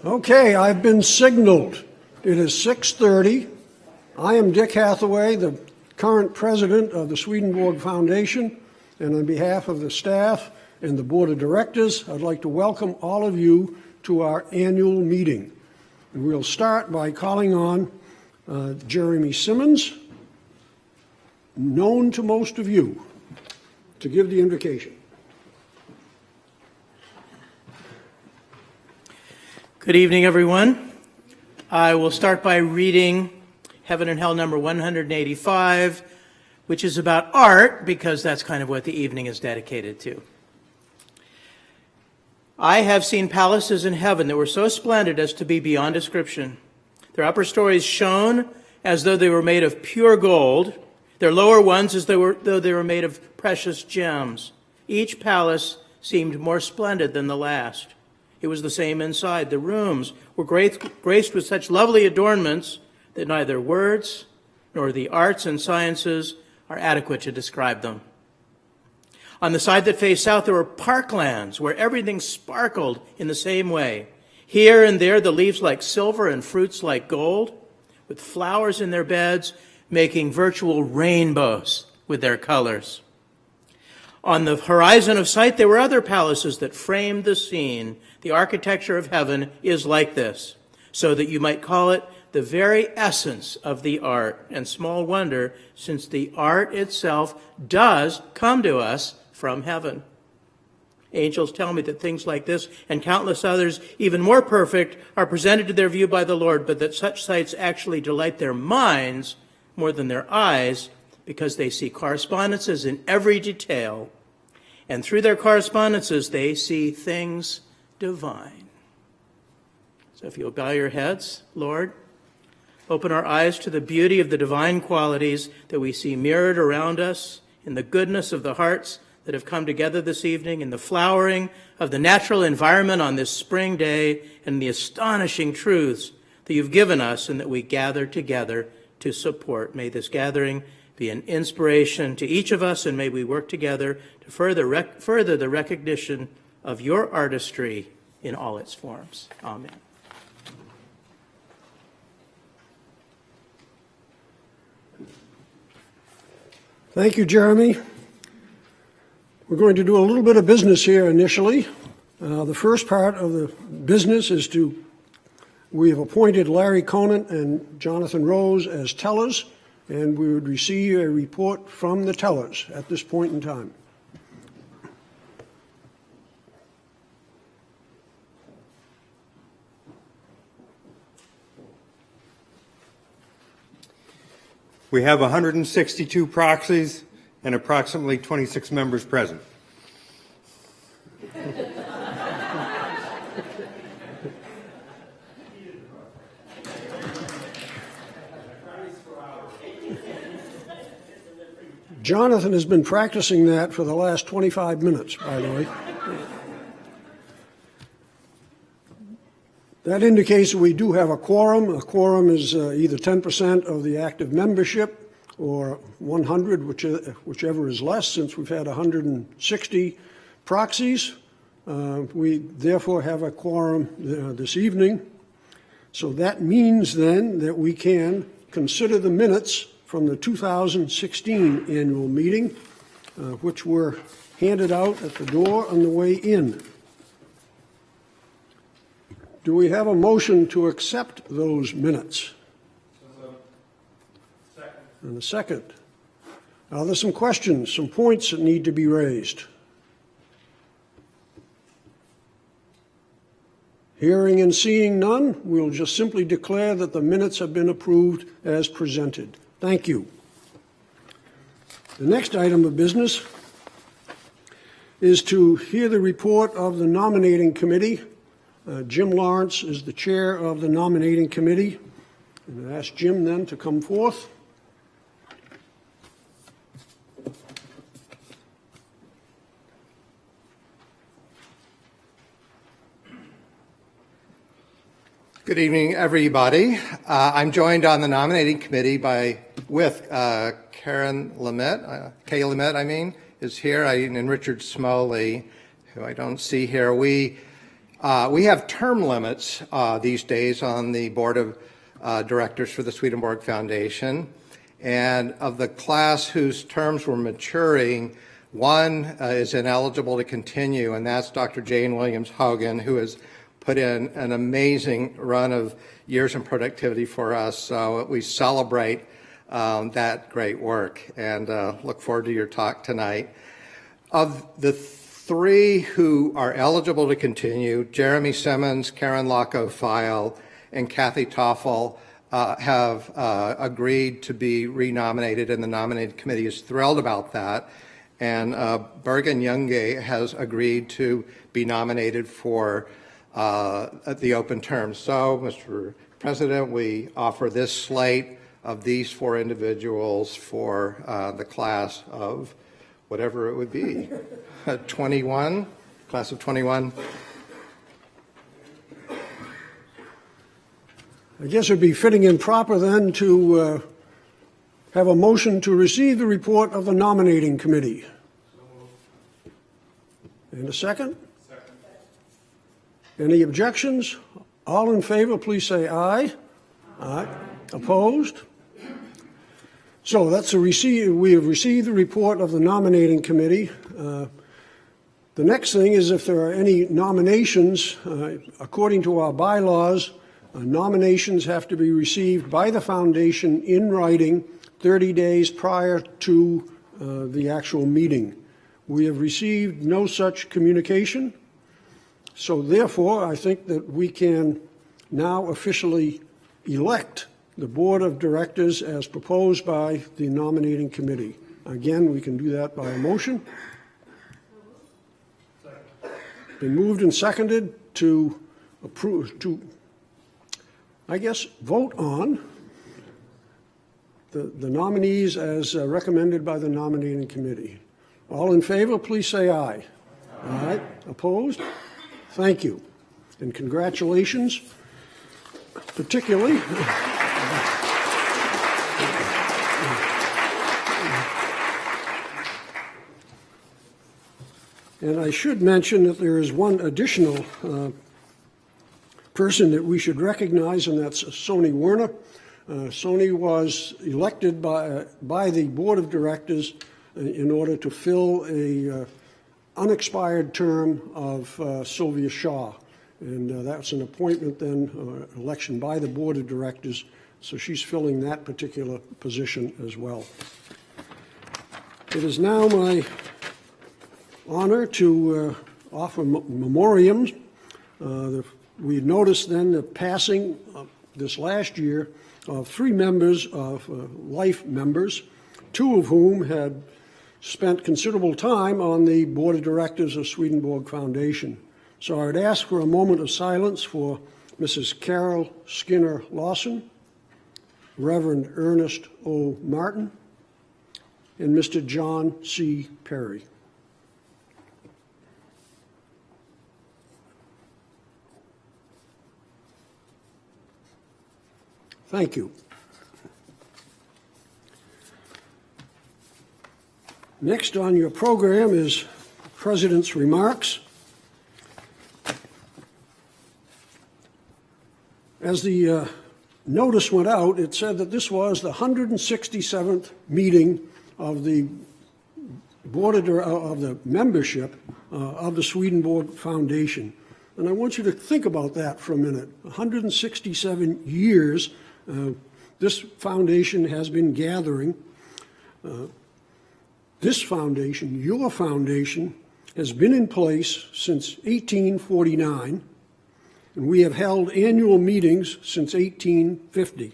Okay, I've been signaled. It is 6:30. I am Dick Hatheway, the current president of the Swedenborg Foundation, and on behalf of the staff and the board of directors, I'd like to welcome all of you to our annual meeting. And we'll start by calling on Jeremy Simmons, known to most of you, to give the invocation. Good evening, everyone. I will start by reading Heaven and Hell number 185, which is about art, because that's kind of what the evening is dedicated to. I have seen palaces in heaven that were so splendid as to be beyond description. Their upper stories shone as though they were made of pure gold, their lower ones as though they were made of precious gems. Each palace seemed more splendid than the last. It was the same inside. The rooms were graced with such lovely adornments that neither words nor the arts and sciences are adequate to describe them. On the side that faced south, there were parklands where everything sparkled in the same way. Here and there, the leaves like silver and fruits like gold, with flowers in their beds, making virtual rainbows with their colors. On the horizon of sight, there were other palaces that framed the scene. The architecture of heaven is like this, so that you might call it the very essence of the art. And small wonder, since the art itself does come to us from heaven. Angels tell me that things like this and countless others, even more perfect, are presented to their view by the Lord, but that such sights actually delight their minds more than their eyes, because they see correspondences in every detail. And through their correspondences, they see things divine. So if you'll bow your heads, Lord, open our eyes to the beauty of the divine qualities that we see mirrored around us in the goodness of the hearts that have come together this evening, in the flowering of the natural environment on this spring day, and the astonishing truths that you've given us and that we gather together to support. May this gathering be an inspiration to each of us, and may we work together to further the recognition of your artistry in all its forms. Amen. Thank you, Jeremy. We're going to do a little bit of business here initially. The first part of the business is we have appointed Larry Conant and Jonathan Rose as tellers, and we would receive a report from the tellers at this point in time. We have 162 proxies and approximately 26 members present. Jonathan has been practicing that for the last 25 minutes, by the way. That indicates that we do have a quorum. A quorum is either 10% of the active membership or 100, whichever is less. Since we've had 160 proxies, we therefore have a quorum this evening. So that means then that we can consider the minutes from the 2016 annual meeting, which were handed out at the door on the way in. Do we have a motion to accept those minutes? Second. And a second. Now, there's some questions, some points that need to be raised. Hearing and seeing none, we'll just simply declare that the minutes have been approved as presented. Thank you. The next item of business is to hear the report of the nominating committee. Jim Lawrence is the chair of the nominating committee. And I ask Jim then to come forth. Good evening, everybody. I'm joined on the nominating committee with Karen Lamette, Kay Lamette, is here, and Richard Smalley, who I don't see here. We We have term limits these days on the board of directors for the Swedenborg Foundation. And of the class whose terms were maturing, one is ineligible to continue, and that's Dr. Jane Williams-Hogan, who has put in an amazing run of years in productivity for us. So we celebrate that great work and look forward to your talk tonight. Of the three who are eligible to continue, Jeremy Simmons, Karen Feil, and Kathy Toffel have agreed to be renominated, and the nominating committee is thrilled about that. And Bergen Junge has agreed to be nominated for the open term. So, Mr. President, we offer this slate of these four individuals for the class of whatever it would be, 21, class of 21. I guess it'd be fitting and proper then to have a motion to receive the report of the nominating committee. And a second? Second. Any objections? All in favor, please say aye. Aye. Opposed? So that's we have received the report of the nominating committee. The next thing is if there are any nominations, according to our bylaws, nominations have to be received by the foundation in writing 30 days prior to the actual meeting. We have received no such communication, so therefore I think that we can now officially elect the board of directors as proposed by the nominating committee. Again, we can do that by a motion. Been moved and seconded to approve, vote on the nominees as recommended by the nominating committee. All in favor, please say aye. Aye. Opposed? Thank you. And congratulations, particularly. And I should mention that there is one additional person that we should recognize, and that's Sony Werner. Sony was elected by the board of directors in order to fill a unexpired term of Sylvia Shaw. And that's an appointment then, election by the board of directors. So she's filling that particular position as well. It is now my honor to offer memoriams. We had noticed then the passing this last year of three members of life members, two of whom had spent considerable time on the board of directors of Swedenborg Foundation. So I would ask for a moment of silence for Mrs. Carol Skinner Lawson, Reverend Ernest O. Martin, and Mr. John C. Perry. Thank you. Next on your program is President's remarks. As the notice went out, it said that this was the 167th meeting of the board of the membership of the Swedenborg Foundation. And I want you to think about that for a minute. 167 years this foundation has been gathering. This foundation, your foundation, has been in place since 1849, and we have held annual meetings since 1850.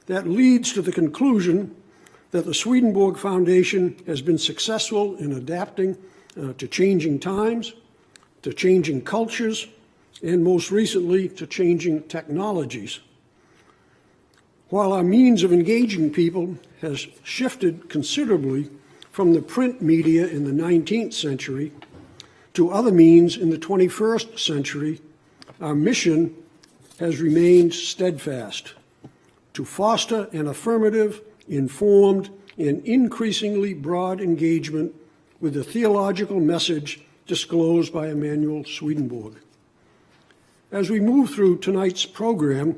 That leads to the conclusion that the Swedenborg Foundation has been successful in adapting to changing times, to changing cultures, and most recently to changing technologies. While our means of engaging people has shifted considerably from the print media in the 19th century to other means in the 21st century, our mission has remained steadfast: to foster an affirmative, informed, and increasingly broad engagement with the theological message disclosed by Emanuel Swedenborg. As we move through tonight's program,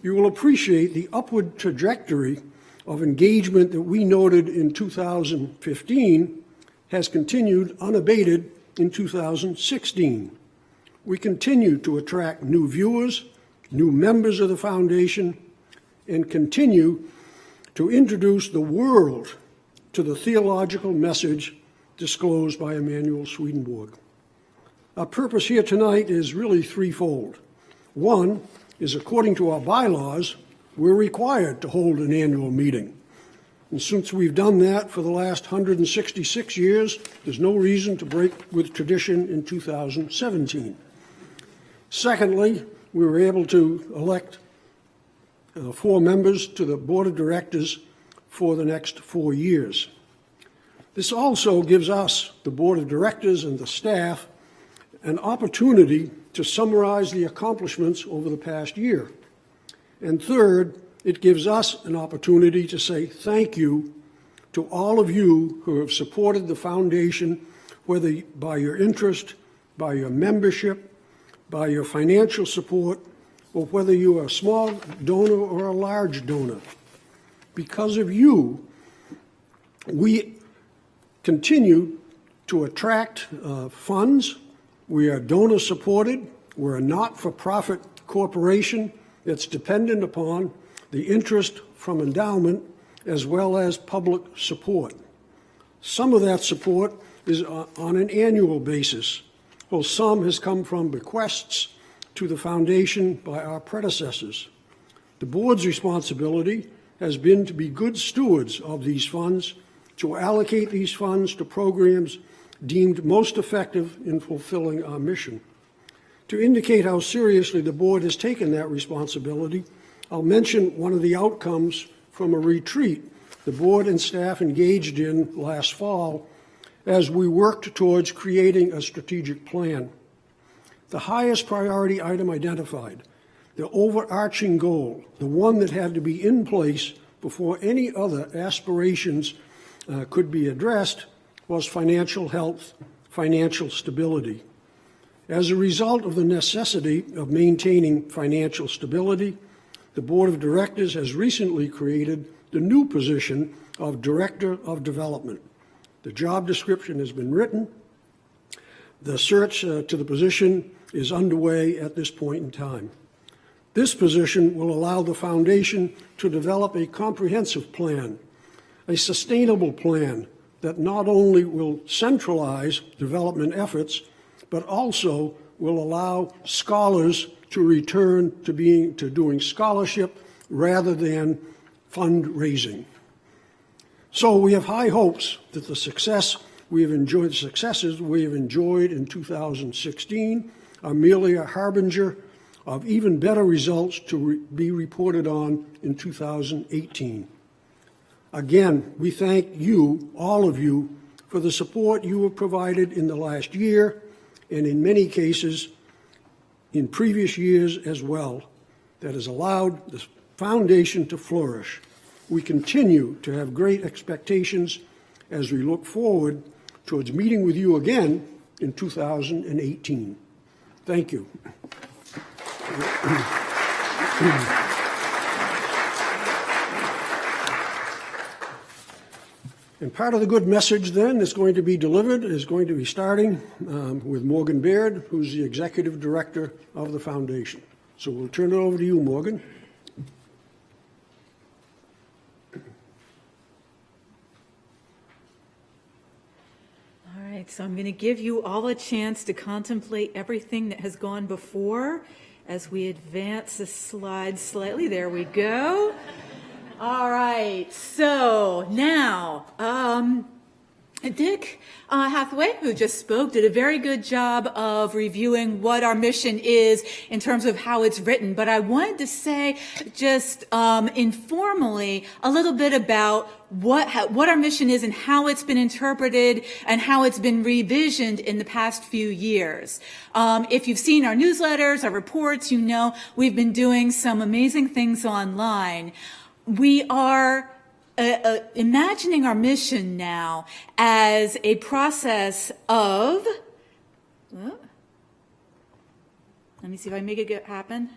you will appreciate the upward trajectory of engagement that we noted in 2015 has continued unabated in 2016. We continue to attract new viewers, new members of the foundation, and continue to introduce the world to the theological message disclosed by Emanuel Swedenborg. Our purpose here tonight is really threefold. One is, according to our bylaws, we're required to hold an annual meeting. And since we've done that for the last 166 years, there's no reason to break with tradition in 2017. Secondly, we were able to elect 4 members to the board of directors for the next 4 years. This also gives us, the board of directors and the staff, an opportunity to summarize the accomplishments over the past year. And third, it gives us an opportunity to say thank you to all of you who have supported the foundation, whether by your interest, by your membership, by your financial support, or whether you are a small donor or a large donor. Because of you, we continue to attract funds. We are donor supported. We're a not-for-profit corporation that's dependent upon the interest from endowment as well as public support. Some of that support is on an annual basis, while some has come from bequests to the foundation by our predecessors. The board's responsibility has been to be good stewards of these funds, to allocate these funds to programs deemed most effective in fulfilling our mission. To indicate how seriously the board has taken that responsibility, I'll mention one of the outcomes from a retreat the board and staff engaged in last fall as we worked towards creating a strategic plan. The highest priority item identified, the overarching goal, the one that had to be in place before any other aspirations could be addressed, was financial health, financial stability. As a result of the necessity of maintaining financial stability, the Board of Directors has recently created the new position of Director of Development. The job description has been written. The search to the position is underway at this point in time. This position will allow the foundation to develop a comprehensive plan, a sustainable plan that not only will centralize development efforts, but also will allow scholars to return to doing scholarship rather than fundraising. So we have high hopes that the successes we have enjoyed in 2016 are merely a harbinger of even better results to be reported on in 2018. Again, we thank you, all of you, for the support you have provided in the last year and in many cases in previous years as well, that has allowed the foundation to flourish. We continue to have great expectations as we look forward towards meeting with you again in 2018. Thank you. And part of the good message then is going to be delivered, is going to be starting with Morgan Baird, who's the Executive Director of the Foundation. So we'll turn it over to you, Morgan. All right, so I'm going to give you all a chance to contemplate everything that has gone before as we advance the slide slightly. There we go. All right, so now, Dick Hatheway, who just spoke, did a very good job of reviewing what our mission is in terms of how it's written. But I wanted to say just informally a little bit about what our mission is and how it's been interpreted and how it's been revisioned in the past few years. If you've seen our newsletters, our reports, you know we've been doing some amazing things online. We are imagining our mission now as a process of, Let me see if I make it happen.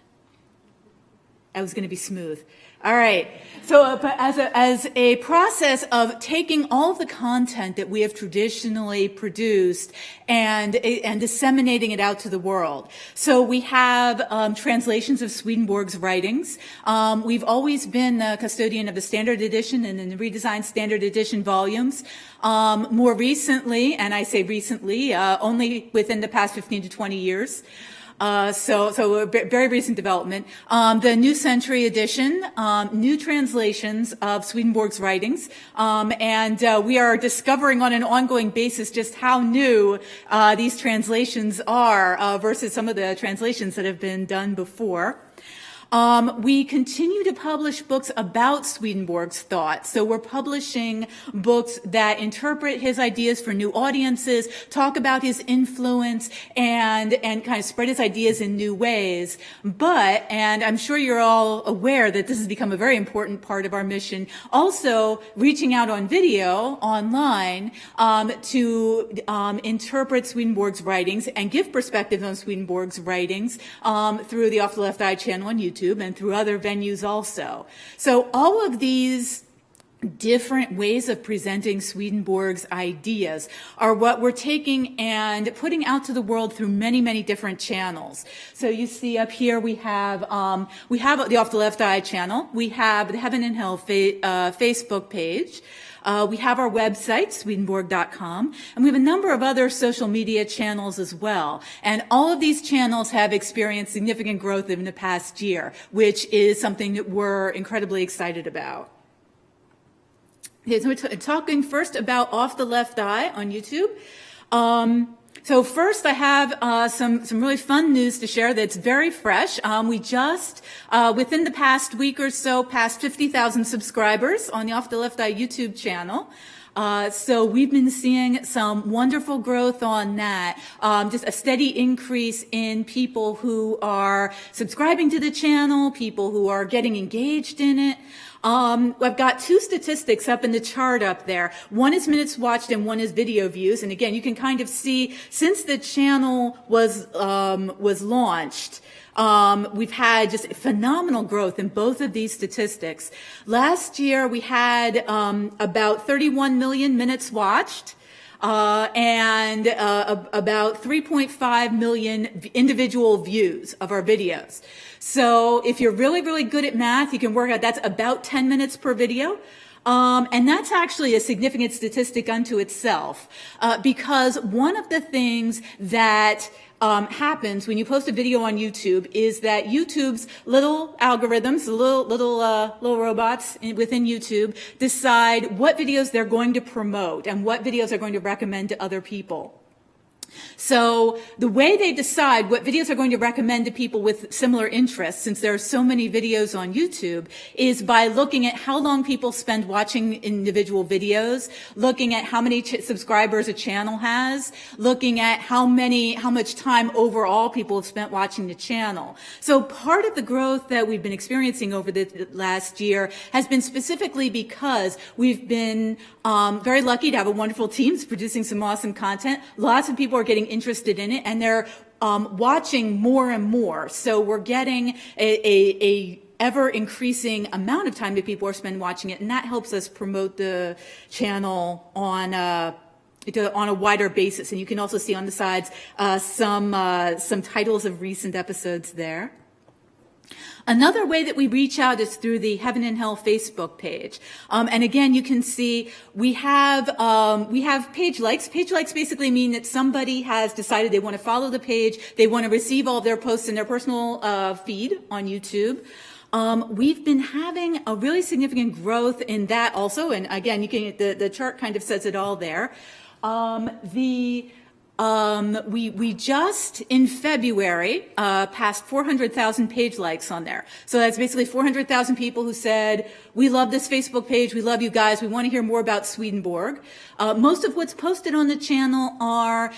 I was going to be smooth. All right. So but as a process of taking all of the content that we have traditionally produced and disseminating it out to the world. So we have translations of Swedenborg's writings. We've always been the custodian of the Standard Edition and the redesigned Standard Edition volumes. More recently, and I say recently, only within the past 15 to 20 years, so a very recent development. The New Century Edition, new translations of Swedenborg's writings, and we are discovering on an ongoing basis just how new these translations are versus some of the translations that have been done before. We continue to publish books about Swedenborg's thought. So we're publishing books that interpret his ideas for new audiences, talk about his influence, and kind of spread his ideas in new ways. But, and I'm sure you're all aware that this has become a very important part of our mission, also reaching out on video, online, to interpret Swedenborg's writings and give perspectives on Swedenborg's writings through the Off the Left Eye channel on YouTube and through other venues also. So all of these different ways of presenting Swedenborg's ideas are what we're taking and putting out to the world through many, many different channels. So you see up here we have the Off the Left Eye channel. We have the Heaven and Hell Facebook page. We have our website, Swedenborg.com, and we have a number of other social media channels as well. And all of these channels have experienced significant growth in the past year, which is something that we're incredibly excited about. Okay, so we're talking first about Off the Left Eye on YouTube. So first, I have some really fun news to share that's very fresh. We just, within the past week or so, passed 50,000 subscribers on the Off the Left Eye YouTube channel. So we've been seeing some wonderful growth on that, just a steady increase in people who are subscribing to the channel, people who are getting engaged in it. I've got two statistics up in the chart up there. One is minutes watched and one is video views. And again, you can kind of see since the channel was launched, we've had just phenomenal growth in both of these statistics. Last year we had about 31 million minutes watched. And about 3.5 million individual views of our videos. So if you're really, really good at math, you can work out that's about 10 minutes per video. And that's actually a significant statistic unto itself, because one of the things that happens when you post a video on YouTube is that YouTube's little algorithms, little robots within YouTube decide what videos they're going to promote and what videos they're going to recommend to other people. So the way they decide what videos are going to recommend to people with similar interests, since there are so many videos on YouTube, is by looking at how long people spend watching individual videos, looking at how many subscribers a channel has, looking at how much time overall people have spent watching the channel. So part of the growth that we've been experiencing over the last year has been specifically because we've been very lucky to have a wonderful team producing some awesome content. Lots of people are getting interested in it, and they're watching more and more. So we're getting a ever increasing amount of time that people are spending watching it, and that helps us promote the channel on a wider basis. And you can also see on the sides some titles of recent episodes there. Another way that we reach out is through the Heaven and Hell Facebook page. And again, you can see we have page likes. Page likes basically mean that somebody has decided they want to follow the page. They want to receive all of their posts in their personal feed on YouTube. We've been having a really significant growth in that also. And again, you can, the chart kind of says it all there. We just in February passed 400,000 page likes on there. So that's basically 400,000 people who said, we love this Facebook page, we love you guys, we want to hear more about Swedenborg. Most of what's posted on the channel are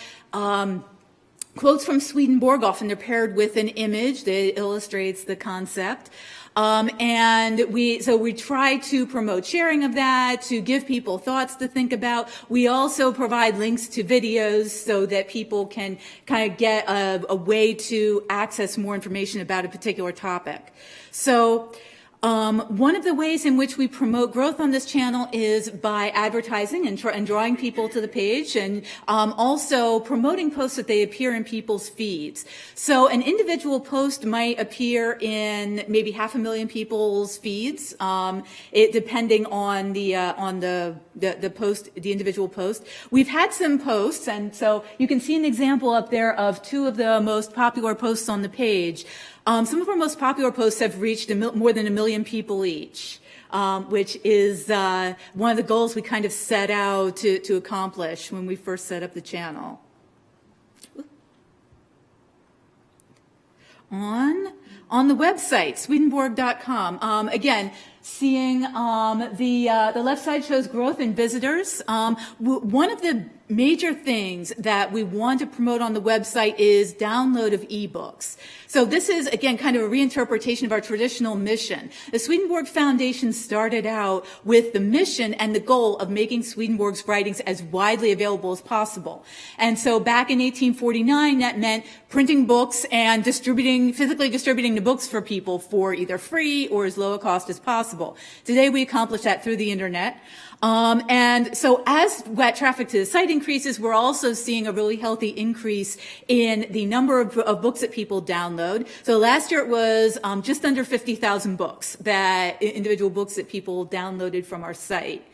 quotes from Swedenborg, often they're paired with an image that illustrates the concept. And we try to promote sharing of that, to give people thoughts to think about. We also provide links to videos so that people can kind of get a way to access more information about a particular topic. So one of the ways in which we promote growth on this channel is by advertising and drawing people to the page, and also promoting posts that they appear in people's feeds. So an individual post might appear in maybe 500,000 people's feeds, depending on the post, the individual post. We've had some posts, and so you can see an example up there of two of the most popular posts on the page. Some of our most popular posts have reached more than 1 million people each, which is one of the goals we kind of set out to accomplish when we first set up the channel. On the website, Swedenborg.com, again, seeing the left side shows growth in visitors. One of the major things that we want to promote on the website is download of ebooks. So this is, again, kind of a reinterpretation of our traditional mission. The Swedenborg Foundation started out with the mission and the goal of making Swedenborg's writings as widely available as possible. And so back in 1849, that meant printing books and physically distributing the books for people for either free or as low a cost as possible. Today we accomplish that through the internet. And so as web traffic to the site increases, we're also seeing a really healthy increase in the number of books that people download. So last year it was just under 50,000 books, individual books that people downloaded from our site.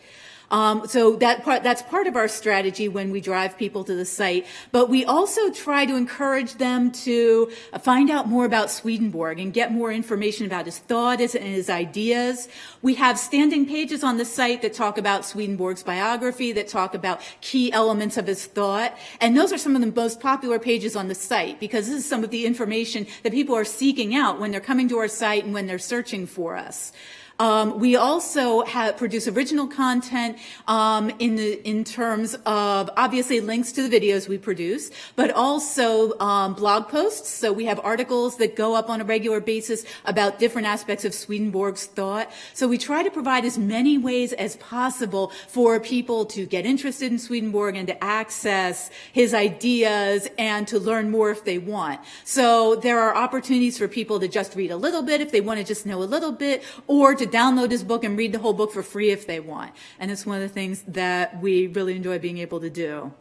So that's part of our strategy when we drive people to the site. But we also try to encourage them to find out more about Swedenborg and get more information about his thought and his ideas. We have standing pages on the site that talk about Swedenborg's biography, that talk about key elements of his thought. And those are some of the most popular pages on the site, because this is some of the information that people are seeking out when they're coming to our site and when they're searching for us. We also produce original content in terms of obviously links to the videos we produce, but also blog posts. So we have articles that go up on a regular basis about different aspects of Swedenborg's thought. So we try to provide as many ways as possible for people to get interested in Swedenborg and to access his ideas and to learn more if they want. So there are opportunities for people to just read a little bit if they want to just know a little bit, or to download his book and read the whole book for free if they want. And it's one of the things that we really enjoy being able to do.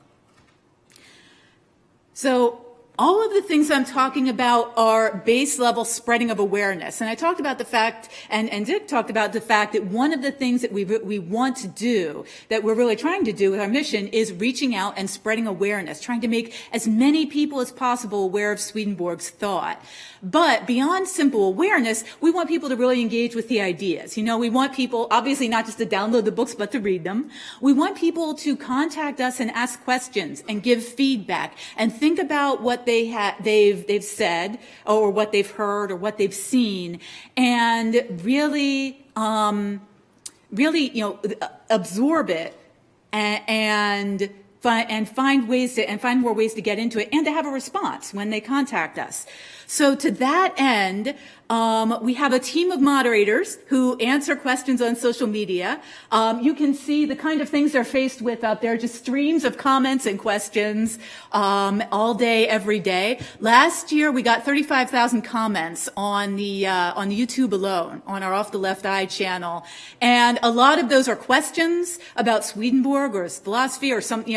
So all of the things I'm talking about are base level spreading of awareness. And I talked about the fact, and Dick talked about the fact that one of the things that we want to do, that we're really trying to do with our mission, is reaching out and spreading awareness, trying to make as many people as possible aware of Swedenborg's thought. But beyond simple awareness, we want people to really engage with the ideas. You know, we want people, obviously not just to download the books, but to read them. We want people to contact us and ask questions and give feedback and think about what they've said, or what they've heard, or what they've seen, and really, absorb it and find more ways to get into it, and to have a response when they contact us. So to that end, we have a team of moderators who answer questions on social media. You can see the kind of things they're faced with out there, just streams of comments and questions all day, every day. Last year, we got 35,000 comments on the YouTube alone, on our Off the Left Eye channel. And a lot of those are questions about Swedenborg or his philosophy, or something,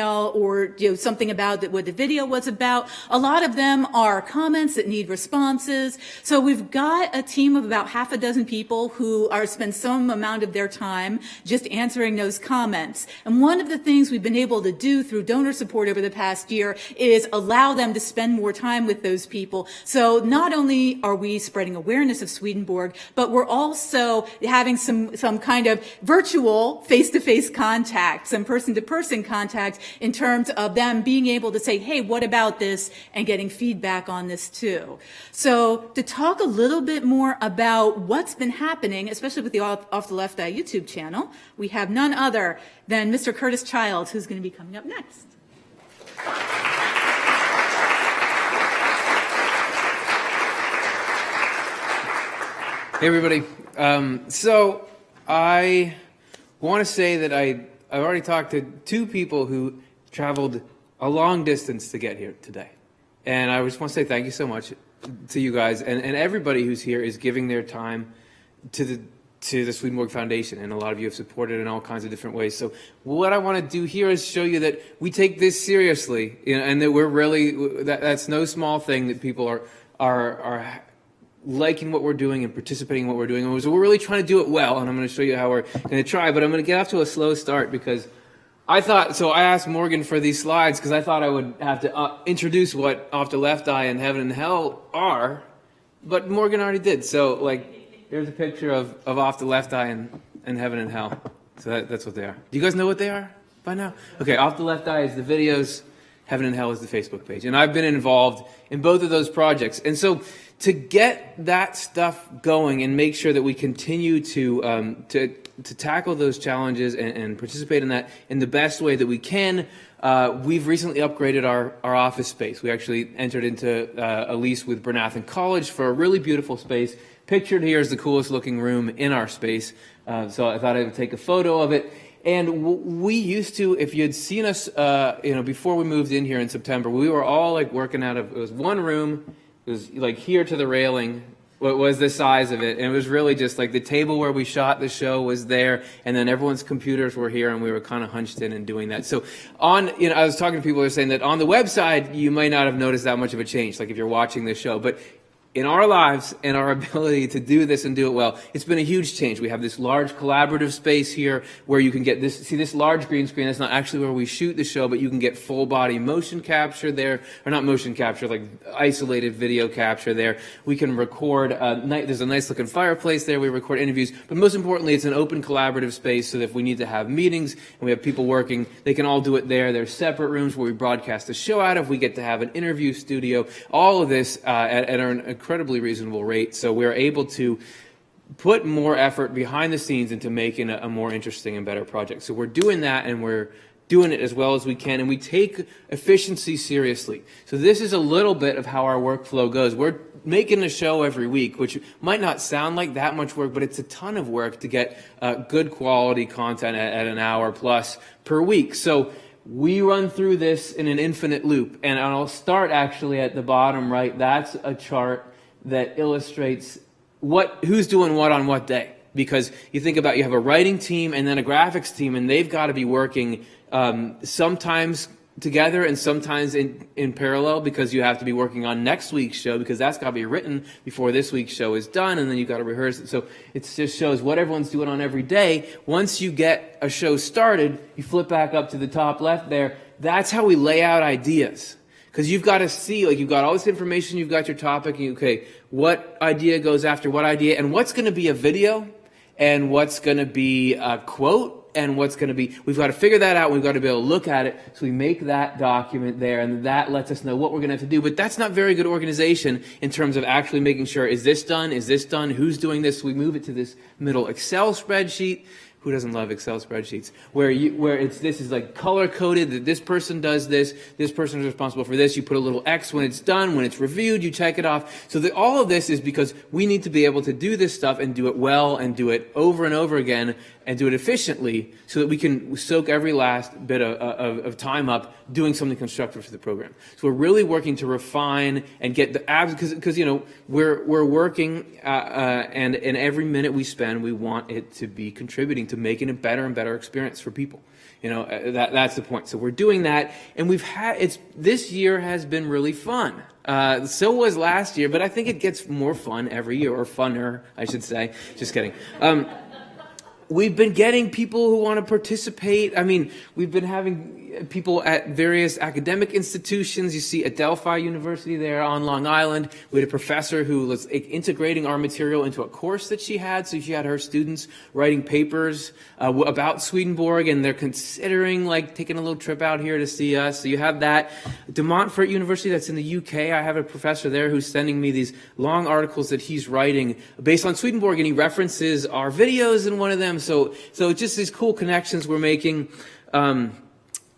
something about what the video was about. A lot of them are comments that need responses. So we've got a team of about 6 people who spend some amount of their time just answering those comments. And one of the things we've been able to do through donor support over the past year is allow them to spend more time with those people. So not only are we spreading awareness of Swedenborg, but we're also having some kind of virtual face-to-face contact, some person-to-person contact, in terms of them being able to say, hey, what about this, and getting feedback on this too. So to talk a little bit more about what's been happening, especially with the Off the Left Eye YouTube channel, we have none other than Mr. Curtis Childs, who's going to be coming up next. Hey, everybody. So I want to say that I've already talked to two people who traveled a long distance to get here today. And I just want to say thank you so much to you guys. And everybody who's here is giving their time to the Swedenborg Foundation. And a lot of you have supported in all kinds of different ways. So what I want to do here is show you that we take this seriously, and that we're really, that's no small thing, that people are liking what we're doing and participating in what we're doing. And so we're really trying to do it well, and I'm going to show you how we're going to try. But I'm going to get off to a slow start because I asked Morgan for these slides because I thought I would have to introduce what offTheLeftEye and Heaven and Hell are, but Morgan already did. So, here's a picture of offTheLeftEye and Heaven and Hell. So that's what they are. Do you guys know what they are by now? Okay, offTheLeftEye is the videos, Heaven and Hell is the Facebook page. And I've been involved in both of those projects. And so to get that stuff going and make sure that we continue to tackle those challenges and participate in that in the best way that we can, we've recently upgraded our office space. We actually entered into a lease with Bryn Athyn College for a really beautiful space. Pictured here is the coolest looking room in our space. So I thought I would take a photo of it. And we used to, if you had seen us, before we moved in here in September, we were all working out of, it was one room. It was here to the railing, what was the size of it. And it was really just the table where we shot the show was there. And then everyone's computers were here and we were kind of hunched in and doing that. So I was talking to people who were saying that on the website, you might not have noticed that much of a change, if you're watching this show. But in our lives and our ability to do this and do it well, it's been a huge change. We have this large collaborative space here where you can get this large green screen. That's not actually where we shoot the show, but you can get full body motion capture there, or not motion capture, isolated video capture there. We can record, there's a nice looking fireplace there. We record interviews, but most importantly, it's an open collaborative space so that if we need to have meetings and we have people working, they can all do it there. There's separate rooms where we broadcast the show out of. We get to have an interview studio, all of this at an incredibly reasonable rate, so we're able to put more effort behind the scenes into making a more interesting and better project. So we're doing that, and we're doing it as well as we can, and we take efficiency seriously. So this is a little bit of how our workflow goes. We're making a show every week, which might not sound like that much work, but it's a ton of work to get good quality content at an hour plus per week. So we run through this in an infinite loop, and I'll start actually at the bottom right. That's a chart that illustrates who's doing what on what day. Because you think about, you have a writing team and then a graphics team, and they've got to be working sometimes together and sometimes in parallel, because you have to be working on next week's show, because that's got to be written before this week's show is done, and then you've got to rehearse it. So it just shows what everyone's doing on every day. Once you get a show started, you flip back up to the top left there. That's how we lay out ideas. Because you've got to see, you've got all this information, you've got your topic, and okay, what idea goes after what idea, and what's going to be a video, and what's going to be a quote, and what's going to be, we've got to figure that out. We've got to be able to look at it. So we make that document there, and that lets us know what we're going to have to do. But that's not very good organization in terms of actually making sure, is this done? Is this done? Who's doing this? So we move it to this middle Excel spreadsheet. Who doesn't love Excel spreadsheets? Where this is color coded, that this person does this person is responsible for this. You put a little X when it's done, when it's reviewed, you check it off. So that all of this is because we need to be able to do this stuff and do it well and do it over and over again and do it efficiently, so that we can soak every last bit of time up doing something constructive for the program. So we're really working to refine and get the abs, because we're working and every minute we spend, we want it to be contributing to making a better and better experience for people. That's the point. So we're doing that, and this year has been really fun. So was last year, but I think it gets more fun every year, or funner, I should say. Just kidding. We've been getting people who want to participate. I mean, we've been having people at various academic institutions. You see at Delphi University there on Long Island, we had a professor who was integrating our material into a course that she had. So she had her students writing papers about Swedenborg, and they're considering taking a little trip out here to see us. So you have that. De Montfort University, that's in the UK, I have a professor there who's sending me these long articles that he's writing based on Swedenborg, and he references our videos in one of them. So just these cool connections we're making.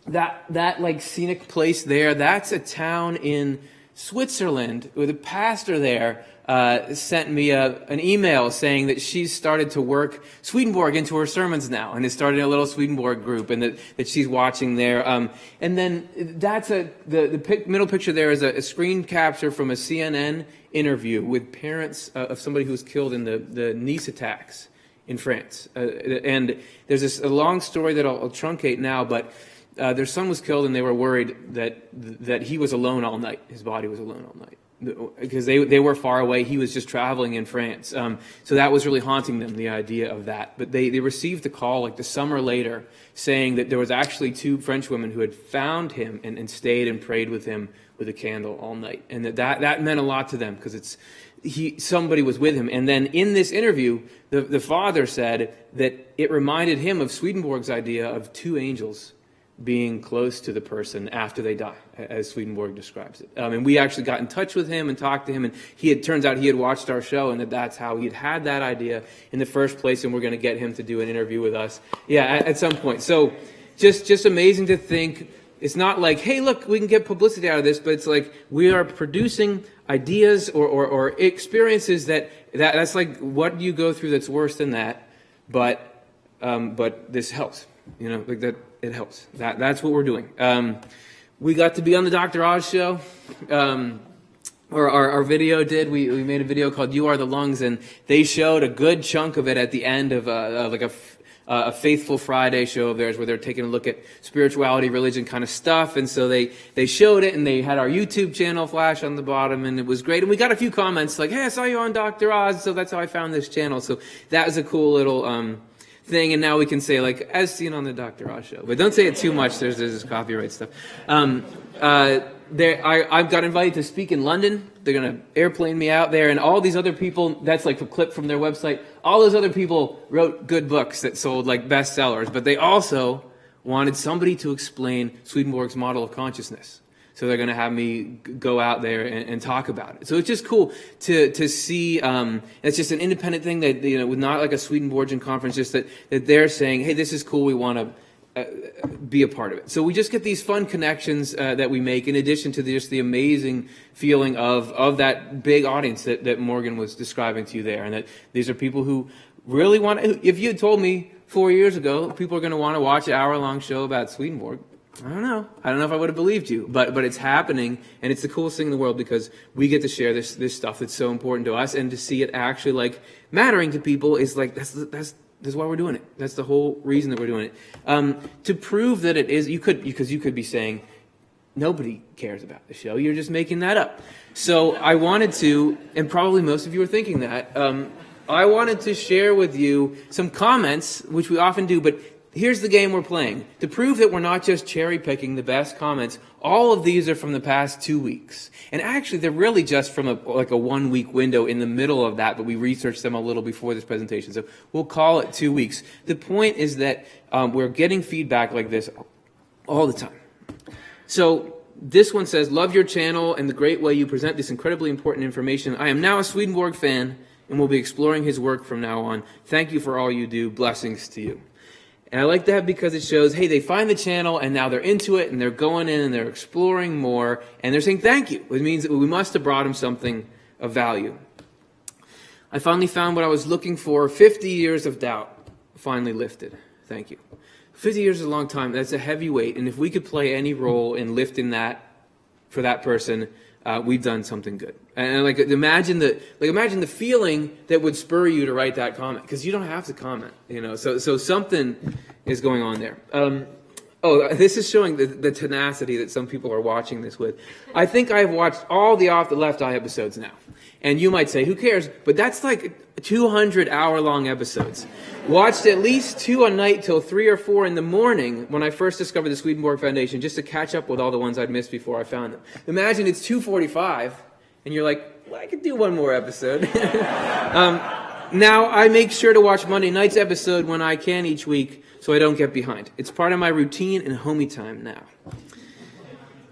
That scenic place there, that's a town in Switzerland with a pastor there sent me an email saying that she's started to work Swedenborg into her sermons now, and has started a little Swedenborg group, and that she's watching there. And then that's the middle picture there is a screen capture from a CNN interview with parents of somebody who was killed in the Nice attacks in France. And there's a long story that I'll truncate now, but their son was killed, and they were worried that he was alone all night. His body was alone all night. Because they were far away. He was just traveling in France. So that was really haunting them, the idea of that. But they received a call like the summer later saying that there was actually 2 French women who had found him and stayed and prayed with him with a candle all night. And that meant a lot to them because somebody was with him. And then in this interview, the father said that it reminded him of Swedenborg's idea of 2 angels being close to the person after they die, as Swedenborg describes it. And we actually got in touch with him and talked to him, and turns out he had watched our show, and that's how he'd had that idea in the first place, and we're going to get him to do an interview with us, at some point. So just amazing to think. It's not like, hey, look, we can get publicity out of this, but it's like we are producing ideas or experiences that's like, what do you go through that's worse than that? But this helps, like that. It helps. That's what we're doing. We got to be on the Dr. Oz show, or our video did. We made a video called "You Are the Lungs," and they showed a good chunk of it at the end of a Faithful Friday show of theirs, where they're taking a look at spirituality, religion kind of stuff. And so they showed it, and they had our YouTube channel flash on the bottom, and it was great. And we got a few comments like, "Hey, I saw you on Dr. Oz, so that's how I found this channel." So that was a cool little thing, and now we can say, like, as seen on the Dr. Oz show. But don't say it too much. There's this copyright stuff. I got invited to speak in London. They're going to airplane me out there, and all these other people, that's like a clip from their website, all those other people wrote good books that sold like bestsellers, but they also wanted somebody to explain Swedenborg's model of consciousness. So they're going to have me go out there and talk about it. So it's just cool to see. It's just an independent thing that, with not like a Swedenborgian conference, just that they're saying, hey, this is cool. We want to be a part of it. So we just get these fun connections that we make, in addition to just the amazing feeling of that big audience that Morgan was describing to you there, and that these are people who really want to. If you had told me 4 years ago people are going to want to watch an hour-long show about Swedenborg, I don't know if I would have believed you, but it's happening, and it's the coolest thing in the world because we get to share this stuff that's so important to us, and to see it actually like mattering to people is like that's why we're doing it. That's the whole reason that we're doing it. To prove that it is, because you could be saying nobody cares about the show. You're just making that up. So I wanted to, and probably most of you are thinking that. I wanted to share with you some comments, which we often do, but here's the game we're playing. To prove that we're not just cherry-picking the best comments, all of these are from the past 2 weeks. And actually, they're really just from a 1-week window in the middle of that, but we researched them a little before this presentation. So we'll call it 2 weeks. The point is that we're getting feedback like this all the time. So this one says, love your channel and the great way you present this incredibly important information. I am now a Swedenborg fan and will be exploring his work from now on. Thank you for all you do. Blessings to you. And I like that because it shows, hey, they find the channel and now they're into it and they're going in and they're exploring more and they're saying thank you. It means that we must have brought them something of value. I finally found what I was looking for. 50 years of doubt finally lifted. Thank you. 50 years is a long time. That's a heavy weight. And if we could play any role in lifting that for that person, we've done something good. And imagine the feeling that would spur you to write that comment, because you don't have to comment, So something is going on there. This is showing the tenacity that some people are watching this with. I think I've watched all the Off the Left Eye episodes now. And you might say, who cares? But that's like 200-hour-long episodes. Watched at least 2 a night till 3 or 4 in the morning when I first discovered the Swedenborg Foundation, just to catch up with all the ones I'd missed before I found them. Imagine it's 2:45, and you're like, well, I could do one more episode. Now I make sure to watch Monday night's episode when I can each week, so I don't get behind. It's part of my routine and homie time now.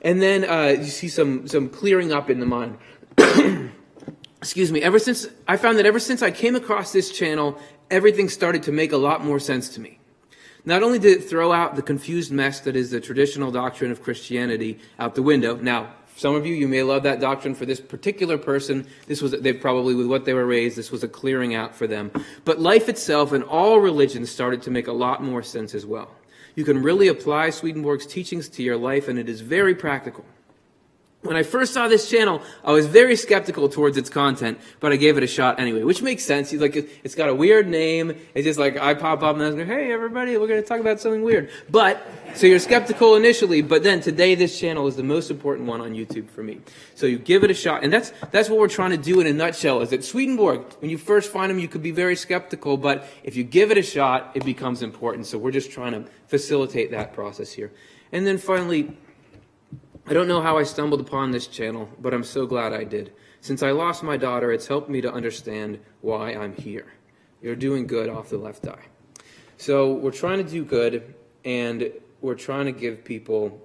And then you see some clearing up in the mind. Excuse me. I found that ever since I came across this channel, everything started to make a lot more sense to me. Not only did it throw out the confused mess that is the traditional doctrine of Christianity out the window. Now, some of you may love that doctrine. For this particular person, they probably, with what they were raised, this was a clearing out for them. But life itself and all religions started to make a lot more sense as well. You can really apply Swedenborg's teachings to your life, and it is very practical. When I first saw this channel, I was very skeptical towards its content, but I gave it a shot anyway, which makes sense. It's got a weird name. It's just like I pop up and I was like, hey, everybody, we're going to talk about something weird. So you're skeptical initially, but then today this channel is the most important one on YouTube for me. So you give it a shot, and that's what we're trying to do in a nutshell, is that Swedenborg, when you first find him, you could be very skeptical, but if you give it a shot, it becomes important. So we're just trying to facilitate that process here. And then finally, I don't know how I stumbled upon this channel, but I'm so glad I did. Since I lost my daughter, it's helped me to understand why I'm here. You're doing good off the left eye. So we're trying to do good, and we're trying to give people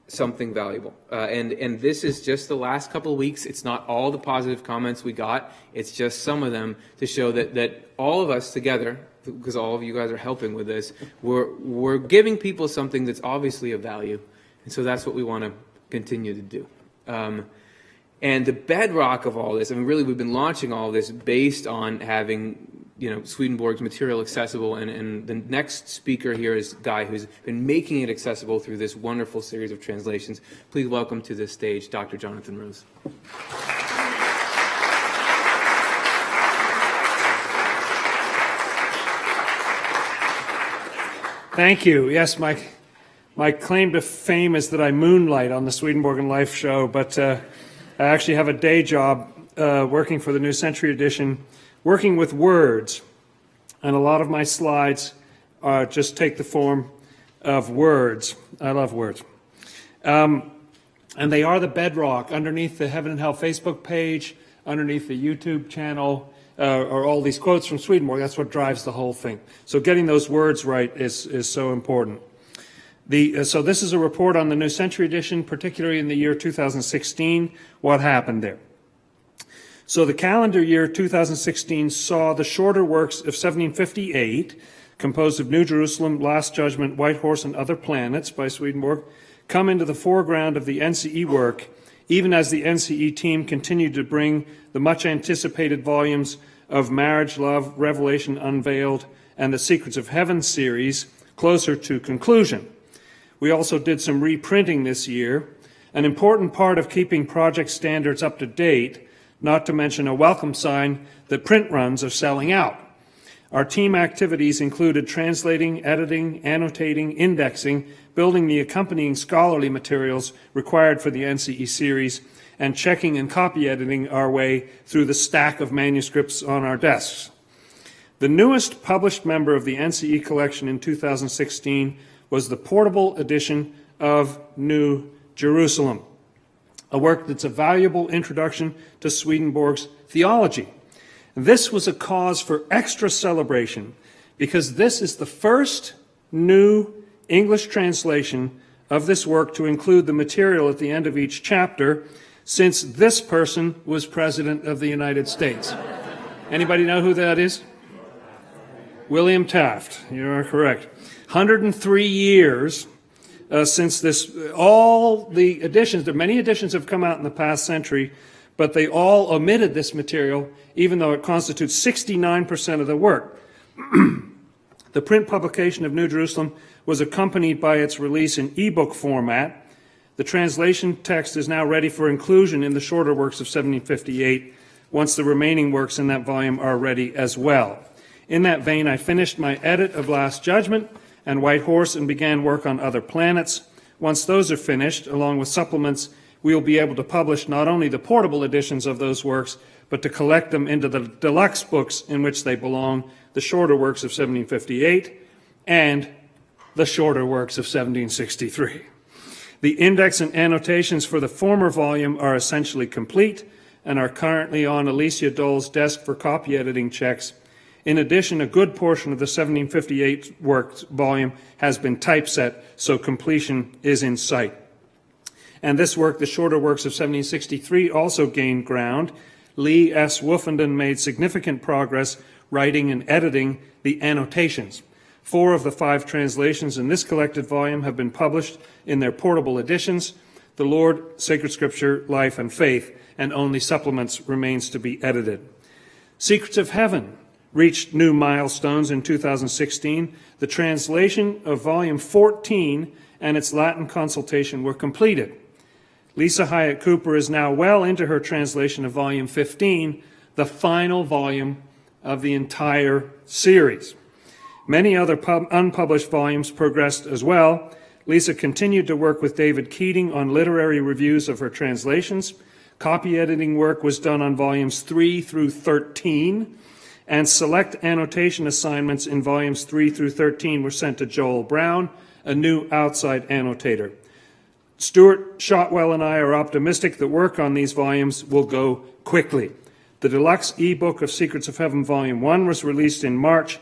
something valuable. And this is just the last couple of weeks. It's not all the positive comments we got. It's just some of them to show that all of us together, because all of you guys are helping with this, we're giving people something that's obviously of value. And so that's what we want to continue to do. And the bedrock of all this, I mean, really, we've been launching all of this based on having, Swedenborg's material accessible. And the next speaker here is a guy who's been making it accessible through this wonderful series of translations. Please welcome to the stage Dr. Jonathan Rose. Thank you. Yes, my claim to fame is that I moonlight on the Swedenborg and Life show, but I actually have a day job working for the New Century Edition, working with words. And a lot of my slides just take the form of words. I love words. And they are the bedrock underneath the Heaven and Hell Facebook page, underneath the YouTube channel, are all these quotes from Swedenborg. That's what drives the whole thing. So getting those words right is so important. So this is a report on the New Century Edition, particularly in the year 2016, what happened there. So the calendar year 2016 saw the shorter works of 1758, composed of New Jerusalem, Last Judgment, White Horse, and Other Planets by Swedenborg, come into the foreground of the NCE work, even as the NCE team continued to bring the much anticipated volumes of Marriage, Love, Revelation Unveiled, and the Secrets of Heaven series closer to conclusion. We also did some reprinting this year, an important part of keeping project standards up to date, not to mention a welcome sign that print runs are selling out. Our team activities included translating, editing, annotating, indexing, building the accompanying scholarly materials required for the NCE series, and checking and copy editing our way through the stack of manuscripts on our desks. The newest published member of the NCE collection in 2016 was the portable edition of New Jerusalem, a work that's a valuable introduction to Swedenborg's theology. This was a cause for extra celebration because this is the first new English translation of this work to include the material at the end of each chapter since this person was President of the United States. Anybody know who that is? William Taft. You are correct. 103 years since this, all the editions, many editions have come out in the past century, but they all omitted this material, even though it constitutes 69% of the work. The print publication of New Jerusalem was accompanied by its release in ebook format. The translation text is now ready for inclusion in the shorter works of 1758, once the remaining works in that volume are ready as well. In that vein, I finished my edit of Last Judgment and White Horse and began work on Other Planets. Once those are finished, along with supplements, we will be able to publish not only the portable editions of those works, but to collect them into the deluxe books in which they belong, the shorter works of 1758 and the shorter works of 1763. The index and annotations for the former volume are essentially complete and are currently on Alicia Dole's desk for copy editing checks. In addition, a good portion of the 1758 works volume has been typeset, so completion is in sight. And this work, the shorter works of 1763, also gained ground. Lee S. Wolfenden made significant progress writing and editing the annotations. 4 of the 5 translations in this collected volume have been published in their portable editions. the Lord, Sacred Scripture, Life, and Faith, and only supplements remains to be edited. Secrets of Heaven reached new milestones in 2016. The translation of Volume 14 and its Latin consultation were completed. Lisa Hyatt Cooper is now well into her translation of Volume 15, the final volume of the entire series. Many other unpublished volumes progressed as well. Lisa continued to work with David Keating on literary reviews of her translations. Copy editing work was done on volumes 3 through 13, and select annotation assignments in volumes 3 through 13 were sent to Joel Brown, a new outside annotator. Stuart Shotwell and I are optimistic that work on these volumes will go quickly. The deluxe ebook of Secrets of Heaven Volume 1 was released in March.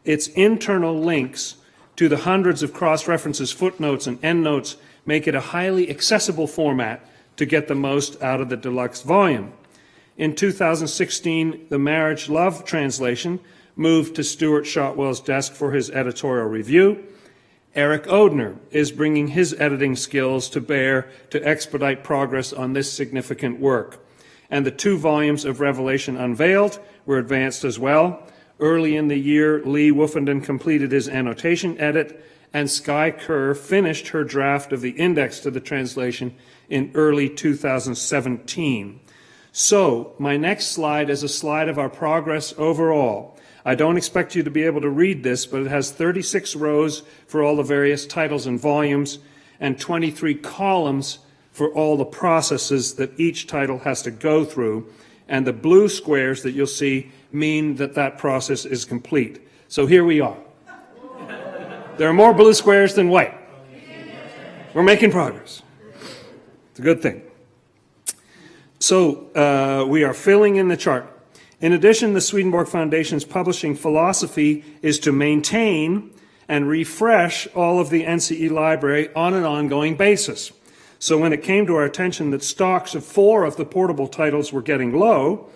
Its internal links to the hundreds of cross-references, footnotes, and endnotes make it a highly accessible format to get the most out of the deluxe volume. In 2016, the Marriage Love translation moved to Stuart Shotwell's desk for his editorial review. Eric Odner is bringing his editing skills to bear to expedite progress on this significant work. And the 2 volumes of Revelation Unveiled were advanced as well. Early in the year, Lee Woofenden completed his annotation edit, and Skye Kerr finished her draft of the index to the translation in early 2017. So, my next slide is a slide of our progress overall. I don't expect you to be able to read this, but it has 36 rows for all the various titles and volumes, and 23 columns for all the processes that each title has to go through, and the blue squares that you'll see mean that that process is complete. So here we are. There are more blue squares than white. We're making progress. It's a good thing. So we are filling in the chart. In addition, the Swedenborg Foundation's publishing philosophy is to maintain and refresh all of the NCE library on an ongoing basis. So when it came to our attention that stocks of 4 of the portable titles were getting low,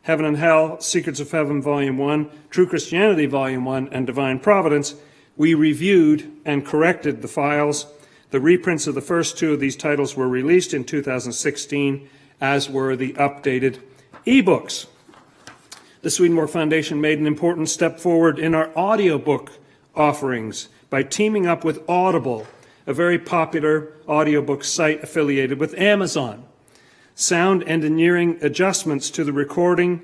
Heaven and Hell, Secrets of Heaven Volume 1, True Christianity Volume 1, and Divine Providence, we reviewed and corrected the files. The reprints of the first 2 of these titles were released in 2016, as were the updated ebooks. The Swedenborg Foundation made an important step forward in our audiobook offerings by teaming up with Audible, a very popular audiobook site affiliated with Amazon. Sound engineering adjustments to the recording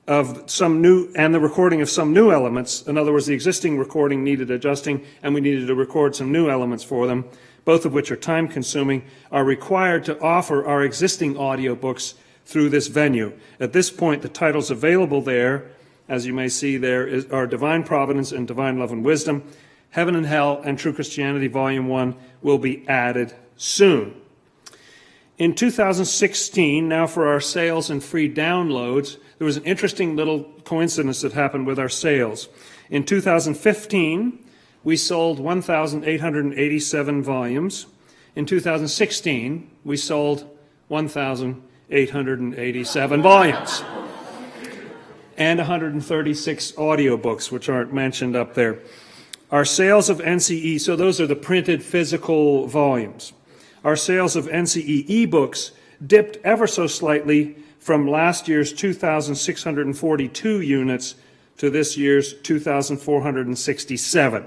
of some new elements. In other words, the existing recording needed adjusting, and we needed to record some new elements for them, both of which are time-consuming, are required to offer our existing audiobooks through this venue. At this point, the titles available there, as you may see there, are Divine Providence and Divine Love and Wisdom. Heaven and Hell and True Christianity Volume 1 will be added soon. In 2016, now for our sales and free downloads, there was an interesting little coincidence that happened with our sales. In 2015, we sold 1,887 volumes. In 2016, we sold 1,887 volumes. And 136 audiobooks, which aren't mentioned up there. Our sales of NCE, so those are the printed physical volumes. Our sales of NCE ebooks dipped ever so slightly from last year's 2,642 units to this year's 2,467.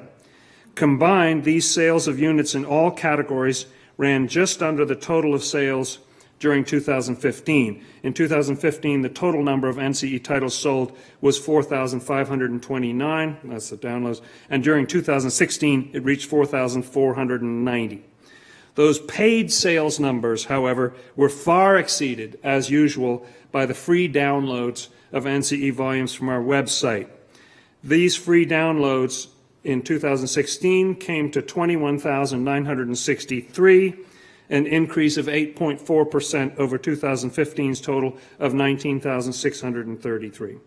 Combined, these sales of units in all categories ran just under the total of sales during 2015. In 2015, the total number of NCE titles sold was 4,529, that's the downloads, and during 2016, it reached 4,490. Those paid sales numbers, however, were far exceeded, as usual, by the free downloads of NCE volumes from our website. These free downloads in 2016 came to 21,963, an increase of 8.4% over 2015's total of 19,633.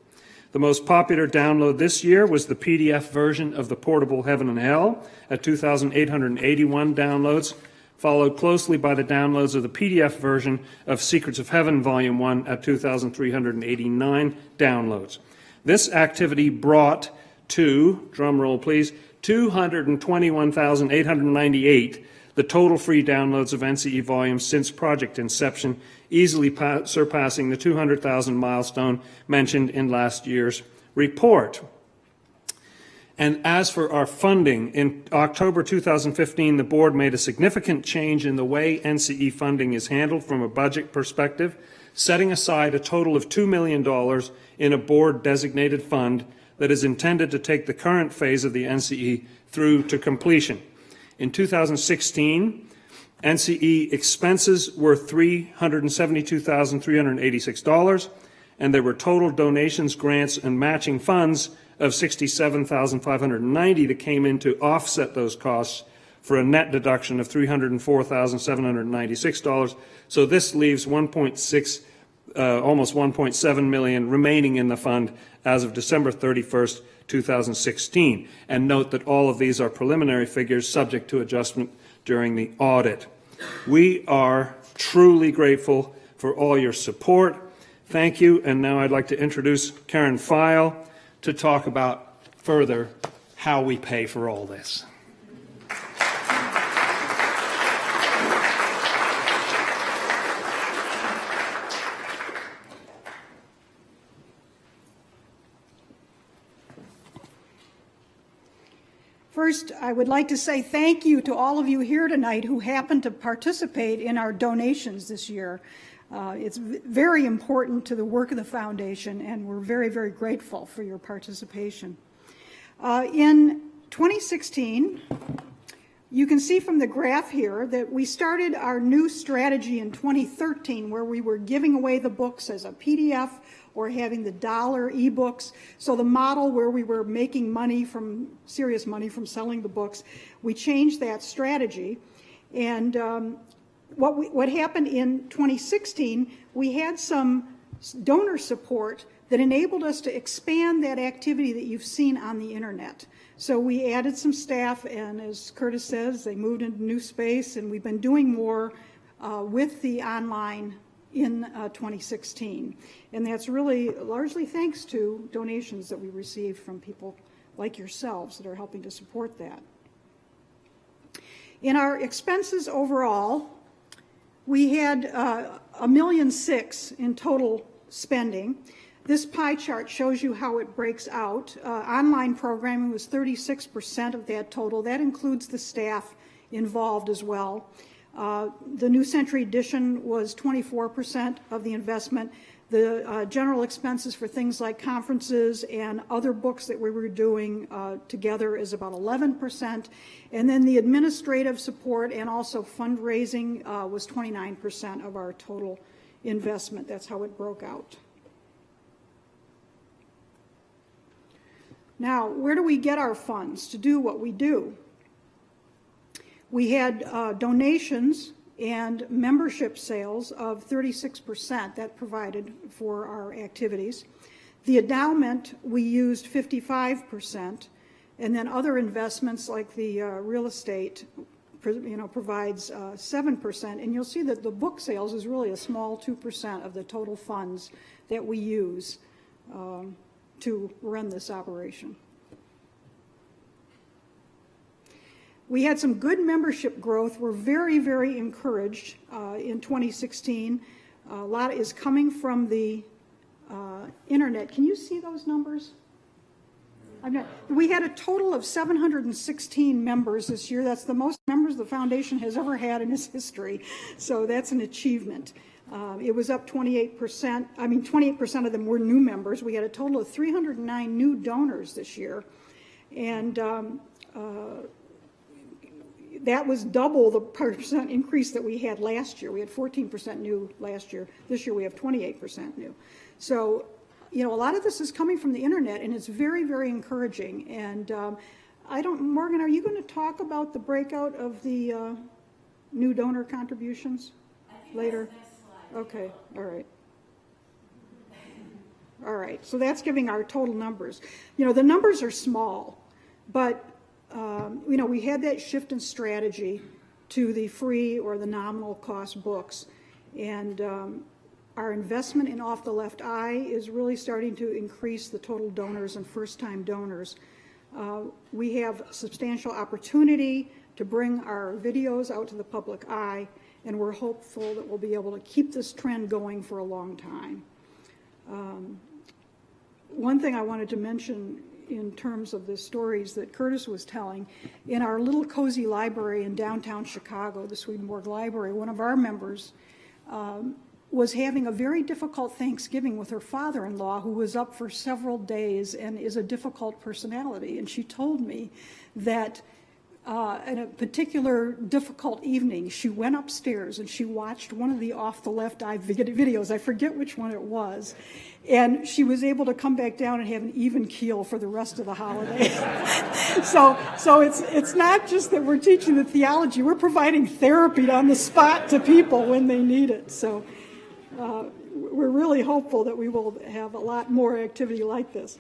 The most popular download this year was the PDF version of the portable Heaven and Hell at 2,881 downloads, followed closely by the downloads of the PDF version of Secrets of Heaven Volume 1 at 2,389 downloads. This activity brought to, drum roll please, 221,898 the total free downloads of NCE volumes since project inception, easily surpassing the 200,000 milestone mentioned in last year's report. And as for our funding, in October 2015, the board made a significant change in the way NCE funding is handled from a budget perspective, setting aside a total of $2 million in a board-designated fund that is intended to take the current phase of the NCE through to completion. In 2016, NCE expenses were $372,386, and there were total donations, grants, and matching funds of $67,590 that came in to offset those costs for a net deduction of $304,796. So this leaves almost 1.7 million remaining in the fund as of December 31st, 2016. And note that all of these are preliminary figures subject to adjustment during the audit. We are truly grateful for all your support. Thank you. And now I'd like to introduce Karen Feil to talk about further how we pay for all this. First, I would like to say thank you to all of you here tonight who happened to participate in our donations this year. It's very important to the work of the foundation, and we're very, very grateful for your participation. In 2016, you can see from the graph here that we started our new strategy in 2013 where we were giving away the books as a PDF or having the dollar ebooks. So the model where we were making money serious money from selling the books, we changed that strategy. And what happened in 2016, we had some donor support that enabled us to expand that activity that you've seen on the internet. So we added some staff, and as Curtis says, they moved into new space, and we've been doing more with the online in 2016. And that's really largely thanks to donations that we received from people like yourselves that are helping to support that. In our expenses overall, we had $1.6 million in total spending. This pie chart shows you how it breaks out. Online programming was 36% of that total. That includes the staff involved as well. The New Century Edition was 24% of the investment. The general expenses for things like conferences and other books that we were doing together is about 11%. And then the administrative support and also fundraising was 29% of our total investment. That's how it broke out. Now, where do we get our funds to do what we do? We had donations and membership sales of 36% that provided for our activities. The endowment, we used 55%, and then other investments like the real estate provides 7%, and you'll see that the book sales is really a small 2% of the total funds that we use to run this operation. We had some good membership growth. We're very, very encouraged in 2016. A lot is coming from the internet. Can you see those numbers? We had a total of 716 members this year. That's the most members the foundation has ever had in its history. So that's an achievement. It was up 28%. 28% of them were new members. We had a total of 309 new donors this year. And that was double the percent increase that we had last year. We had 14% new last year. This year we have 28% new. So, a lot of this is coming from the internet, and it's very, very encouraging. And Morgan, are you going to talk about the breakout of the new donor contributions later? Okay, all right. All right, so that's giving our total numbers. The numbers are small, but we had that shift in strategy to the free or the nominal cost books, and our investment in offTheLeftEye is really starting to increase the total donors and first-time donors. We have substantial opportunity to bring our videos out to the public eye, and we're hopeful that we'll be able to keep this trend going for a long time. One thing I wanted to mention in terms of the stories that Curtis was telling, in our little cozy library in downtown Chicago, the Swedenborg Library, one of our members was having a very difficult Thanksgiving with her father-in-law, who was up for several days and is a difficult personality. And she told me that in a particular difficult evening, she went upstairs and she watched one of the offTheLeftEye videos. I forget which one it was. And she was able to come back down and have an even keel for the rest of the holiday. So it's not just that we're teaching the theology, we're providing therapy on the spot to people when they need it. So we're really hopeful that we will have a lot more activity like this.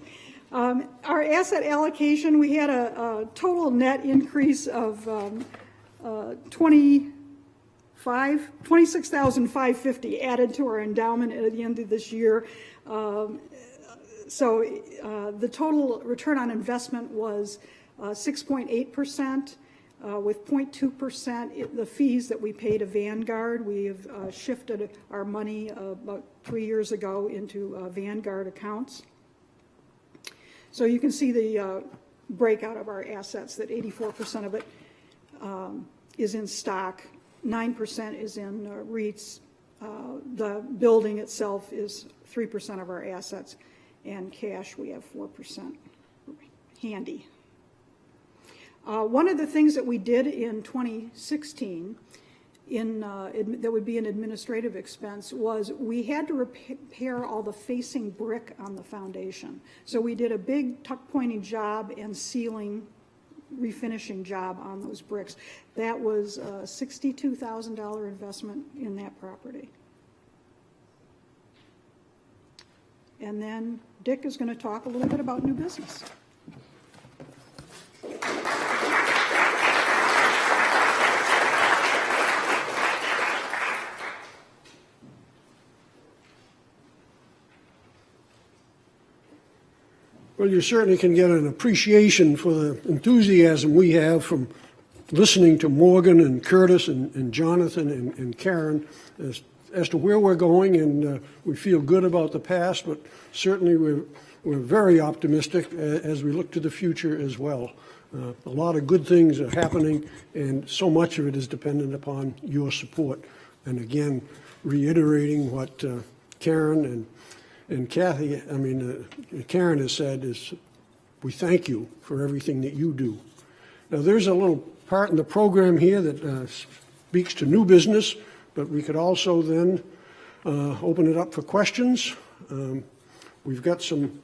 Our asset allocation, we had a total net increase of 26,550 added to our endowment at the end of this year. So the total return on investment was 6.8%, with 0.2% the fees that we pay to Vanguard. We have shifted our money about 3 years ago into Vanguard accounts. So you can see the breakout of our assets, that 84% of it is in stock, 9% is in REITs. The building itself is 3% of our assets, and cash we have 4% handy. One of the things that we did in 2016 that would be an administrative expense was we had to repair all the facing brick on the foundation. So we did a big tuck pointing job and sealing, refinishing job on those bricks. That was a $62,000 investment in that property. And then Dick is going to talk a little bit about new business. Well, you certainly can get an appreciation for the enthusiasm we have from listening to Morgan and Curtis and Jonathan and Karen as to where we're going, and we feel good about the past, but certainly we're very optimistic as we look to the future as well. A lot of good things are happening, and so much of it is dependent upon your support. And again, reiterating what Karen and Kathy, Karen has said, is we thank you for everything that you do. Now, there's a little part in the program here that speaks to new business, but we could also then open it up for questions. We've got some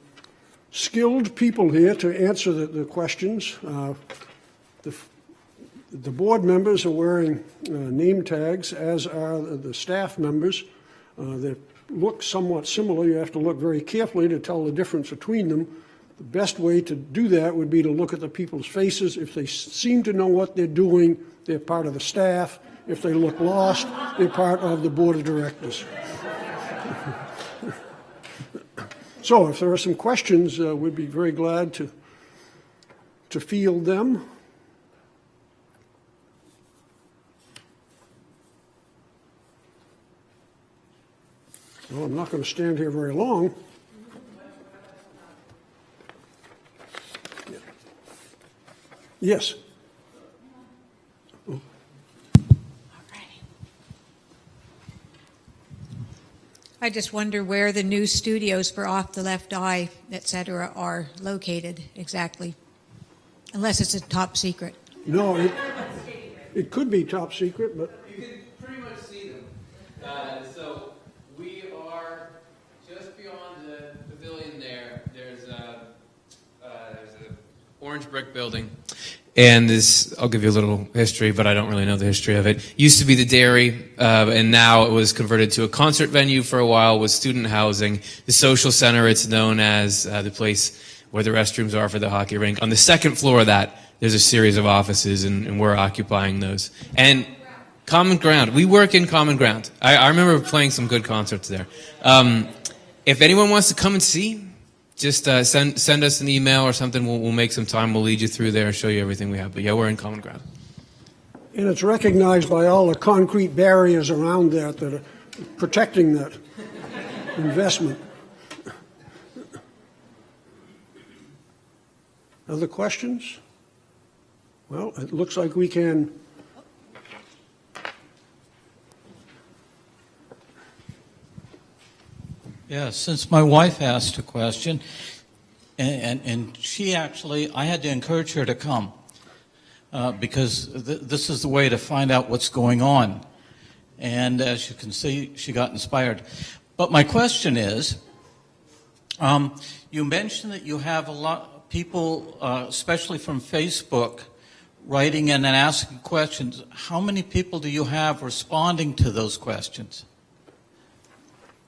skilled people here to answer the questions. The board members are wearing name tags, as are the staff members. They look somewhat similar. You have to look very carefully to tell the difference between them. The best way to do that would be to look at the people's faces. If they seem to know what they're doing, they're part of the staff. If they look lost, they're part of the board of directors. So if there are some questions, we'd be very glad to field them. Well, I'm not going to stand here very long. Yes. I just wonder where the new studios for offTheLeftEye, et cetera, are located exactly, unless it's a top secret. No, it could be top secret, but You can pretty much see them. So we are just beyond the pavilion there. There's a orange brick building. And this, I'll give you a little history, but I don't really know the history of it. Used to be the dairy, and now it was converted to a concert venue for a while with student housing. The social center, it's known as the place where the restrooms are for the hockey rink. On the second floor of that, there's a series of offices, and we're occupying those. And Common Ground. We work in Common Ground. I remember playing some good concerts there. If anyone wants to come and see, just send us an email or something. We'll make some time. We'll lead you through there and show you everything we have. But yeah, we're in Common Ground. And it's recognized by all the concrete barriers around that are protecting that investment. Other questions? Well, it looks like we can. Yeah, since my wife asked a question, and she actually, I had to encourage her to come because this is the way to find out what's going on. And as you can see, she got inspired. But my question is, you mentioned that you have a lot of people, especially from Facebook, writing in and asking questions. How many people do you have responding to those questions?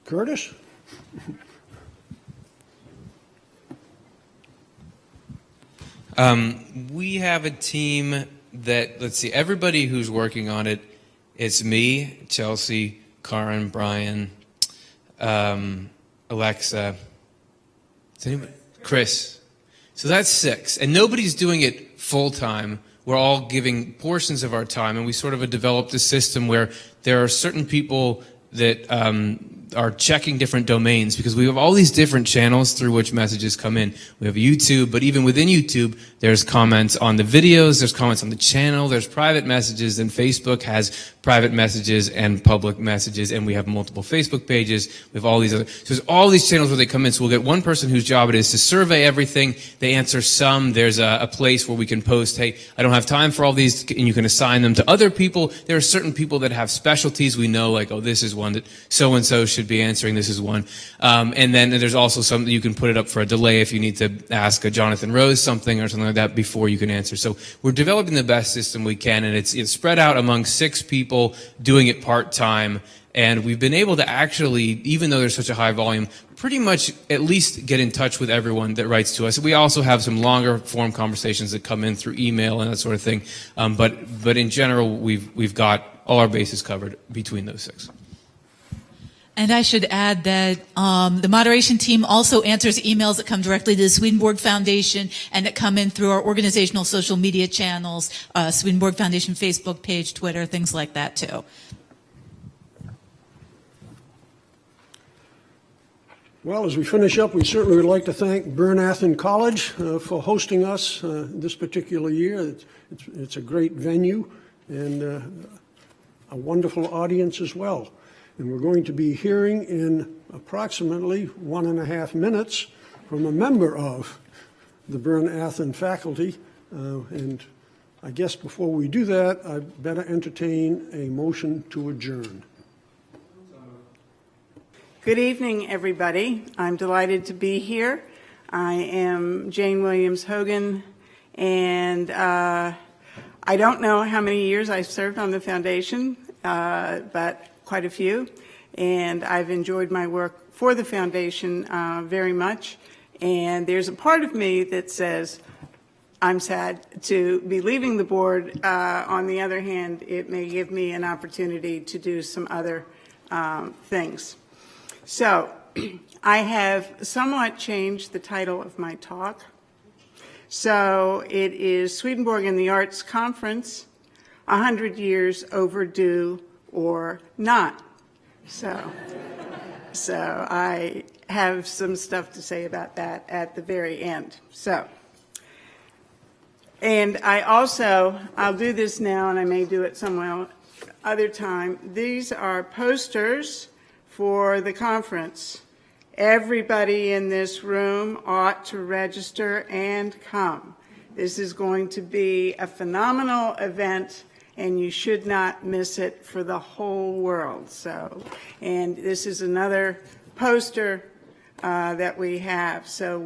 Curtis? We have a team that, let's see, everybody who's working on it, it's me, Chelsea, Karen, Brian, Alexa, is anybody? Chris. So that's 6. And nobody's doing it full time. We're all giving portions of our time, and we sort of have developed a system where there are certain people that are checking different domains, because we have all these different channels through which messages come in. We have YouTube, but even within YouTube, there's comments on the videos, there's comments on the channel, there's private messages, and Facebook has private messages and public messages, and we have multiple Facebook pages. We have all these other, so there's all these channels where they come in. So we'll get one person whose job it is to survey everything. They answer some. There's a place where we can post, hey, I don't have time for all these, and you can assign them to other people. There are certain people that have specialties. We know, like, oh, this is one that so-and-so should be answering. This is one. And then there's also some that you can put it up for a delay if you need to ask a Jonathan Rose something or something like that before you can answer. So we're developing the best system we can, and it's spread out among 6 people doing it part-time. And we've been able to actually, even though there's such a high volume, pretty much at least get in touch with everyone that writes to us. We also have some longer form conversations that come in through email and that sort of thing. But in general, we've got all our bases covered between those 6. And I should add that the moderation team also answers emails that come directly to the Swedenborg Foundation and that come in through our organizational social media channels, Swedenborg Foundation Facebook page, Twitter, things like that too. Well, as we finish up, we certainly would like to thank Bryn Athyn College for hosting us this particular year. It's a great venue and a wonderful audience as well. And we're going to be hearing in approximately 1.5 minutes from a member of the Bryn Athyn faculty. And I guess before we do that, I better entertain a motion to adjourn. Good evening, everybody. I'm delighted to be here. I am Jane Williams-Hogan, and I don't know how many years I've served on the foundation, but quite a few, and I've enjoyed my work for the foundation very much. And there's a part of me that says I'm sad to be leaving the board. On the other hand, it may give me an opportunity to do some other things. So I have somewhat changed the title of my talk. So it is Swedenborg and the Arts Conference, 100 Years Overdue or Not. So I have some stuff to say about that at the very end. And I'll do this now, and I may do it some other time. These are posters for the conference. Everybody in this room ought to register and come. This is going to be a phenomenal event, and you should not miss it for the whole world. And this is another poster that we have. So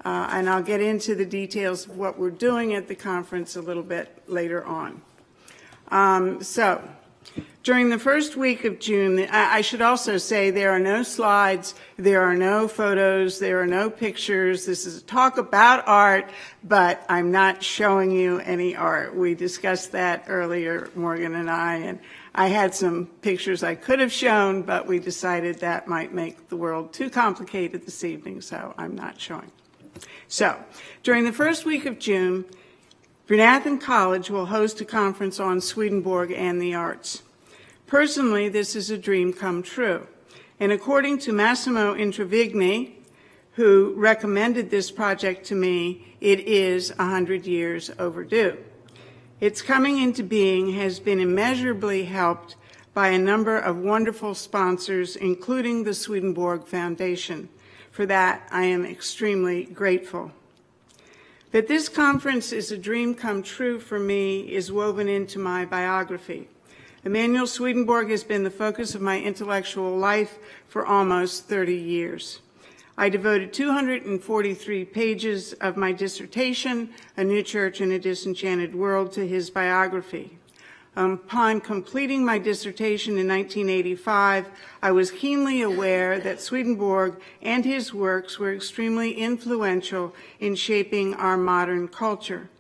and I'll get into the details of what we're doing at the conference a little bit later on. During the first week of June, I should also say there are no slides, there are no photos, there are no pictures. This is a talk about art, but I'm not showing you any art. We discussed that earlier, Morgan and I had some pictures I could have shown, but we decided that might make the world too complicated this evening, so I'm not showing. So, during the first week of June, Bryn College will host a conference on Swedenborg and the arts. Personally, this is a dream come true. And according to Massimo Intravigni, who recommended this project to me, it is 100 years overdue. Its coming into being has been immeasurably helped by a number of wonderful sponsors, including the Swedenborg Foundation. For that, I am extremely grateful. That this conference is a dream come true for me is woven into my biography. Emanuel Swedenborg has been the focus of my intellectual life for almost 30 years. I devoted 243 pages of my dissertation, A New Church in a Disenchanted World, to his biography. Upon completing my dissertation in 1985, I was keenly aware that Swedenborg and his works were extremely influential in shaping our modern culture.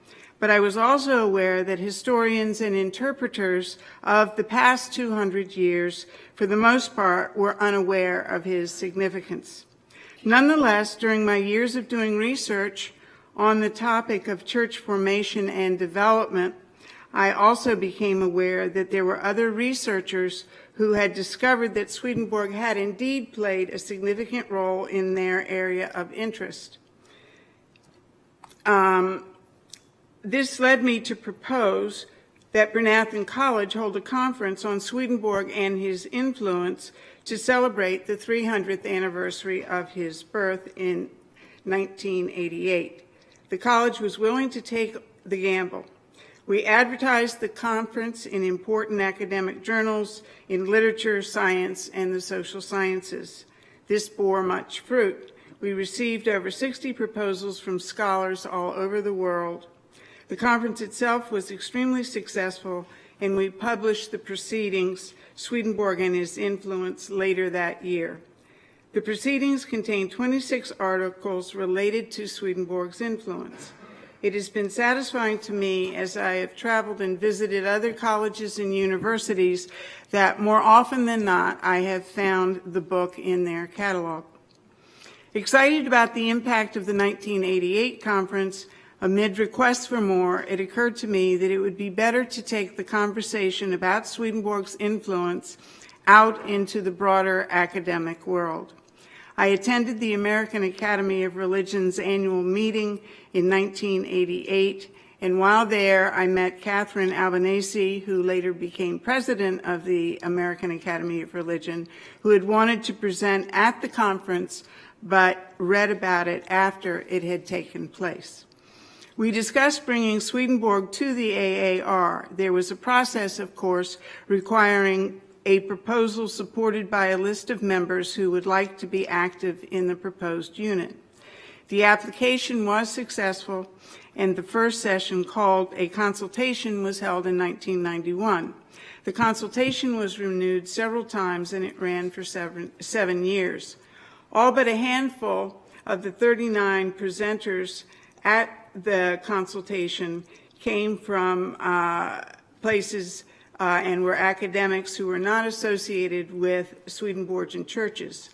But I was also aware that historians and interpreters of the past 200 years, for the most part, were unaware of his significance. Nonetheless, during my years of doing research on the topic of church formation and development, I also became aware that there were other researchers who had discovered that Swedenborg had indeed played a significant role in their area of interest. This led me to propose that Bryn College hold a conference on Swedenborg and his influence to celebrate the 300th anniversary of his birth in 1988. The college was willing to take the gamble. We advertised the conference in important academic journals, in literature, science, and the social sciences. This bore much fruit. We received over 60 proposals from scholars all over the world. The conference itself was extremely successful, and we published the proceedings, Swedenborg and His Influence, later that year. The proceedings contain 26 articles related to Swedenborg's influence. It has been satisfying to me, as I have traveled and visited other colleges and universities, that more often than not, I have found the book in their catalog. Excited about the impact of the 1988 conference, amid requests for more, it occurred to me that it would be better to take the conversation about Swedenborg's influence out into the broader academic world. I attended the American Academy of Religion's annual meeting in 1988, and while there, I met Catherine Albanese, who later became president of the American Academy of Religion, who had wanted to present at the conference, but read about it after it had taken place. We discussed bringing Swedenborg to the AAR. There was a process, of course, requiring a proposal supported by a list of members who would like to be active in the proposed unit. The application was successful, and the first session, called a consultation, was held in 1991. The consultation was renewed several times, and it ran for seven years. All but a handful of the 39 presenters at the consultation came from places and were academics who were not associated with Swedenborgian churches.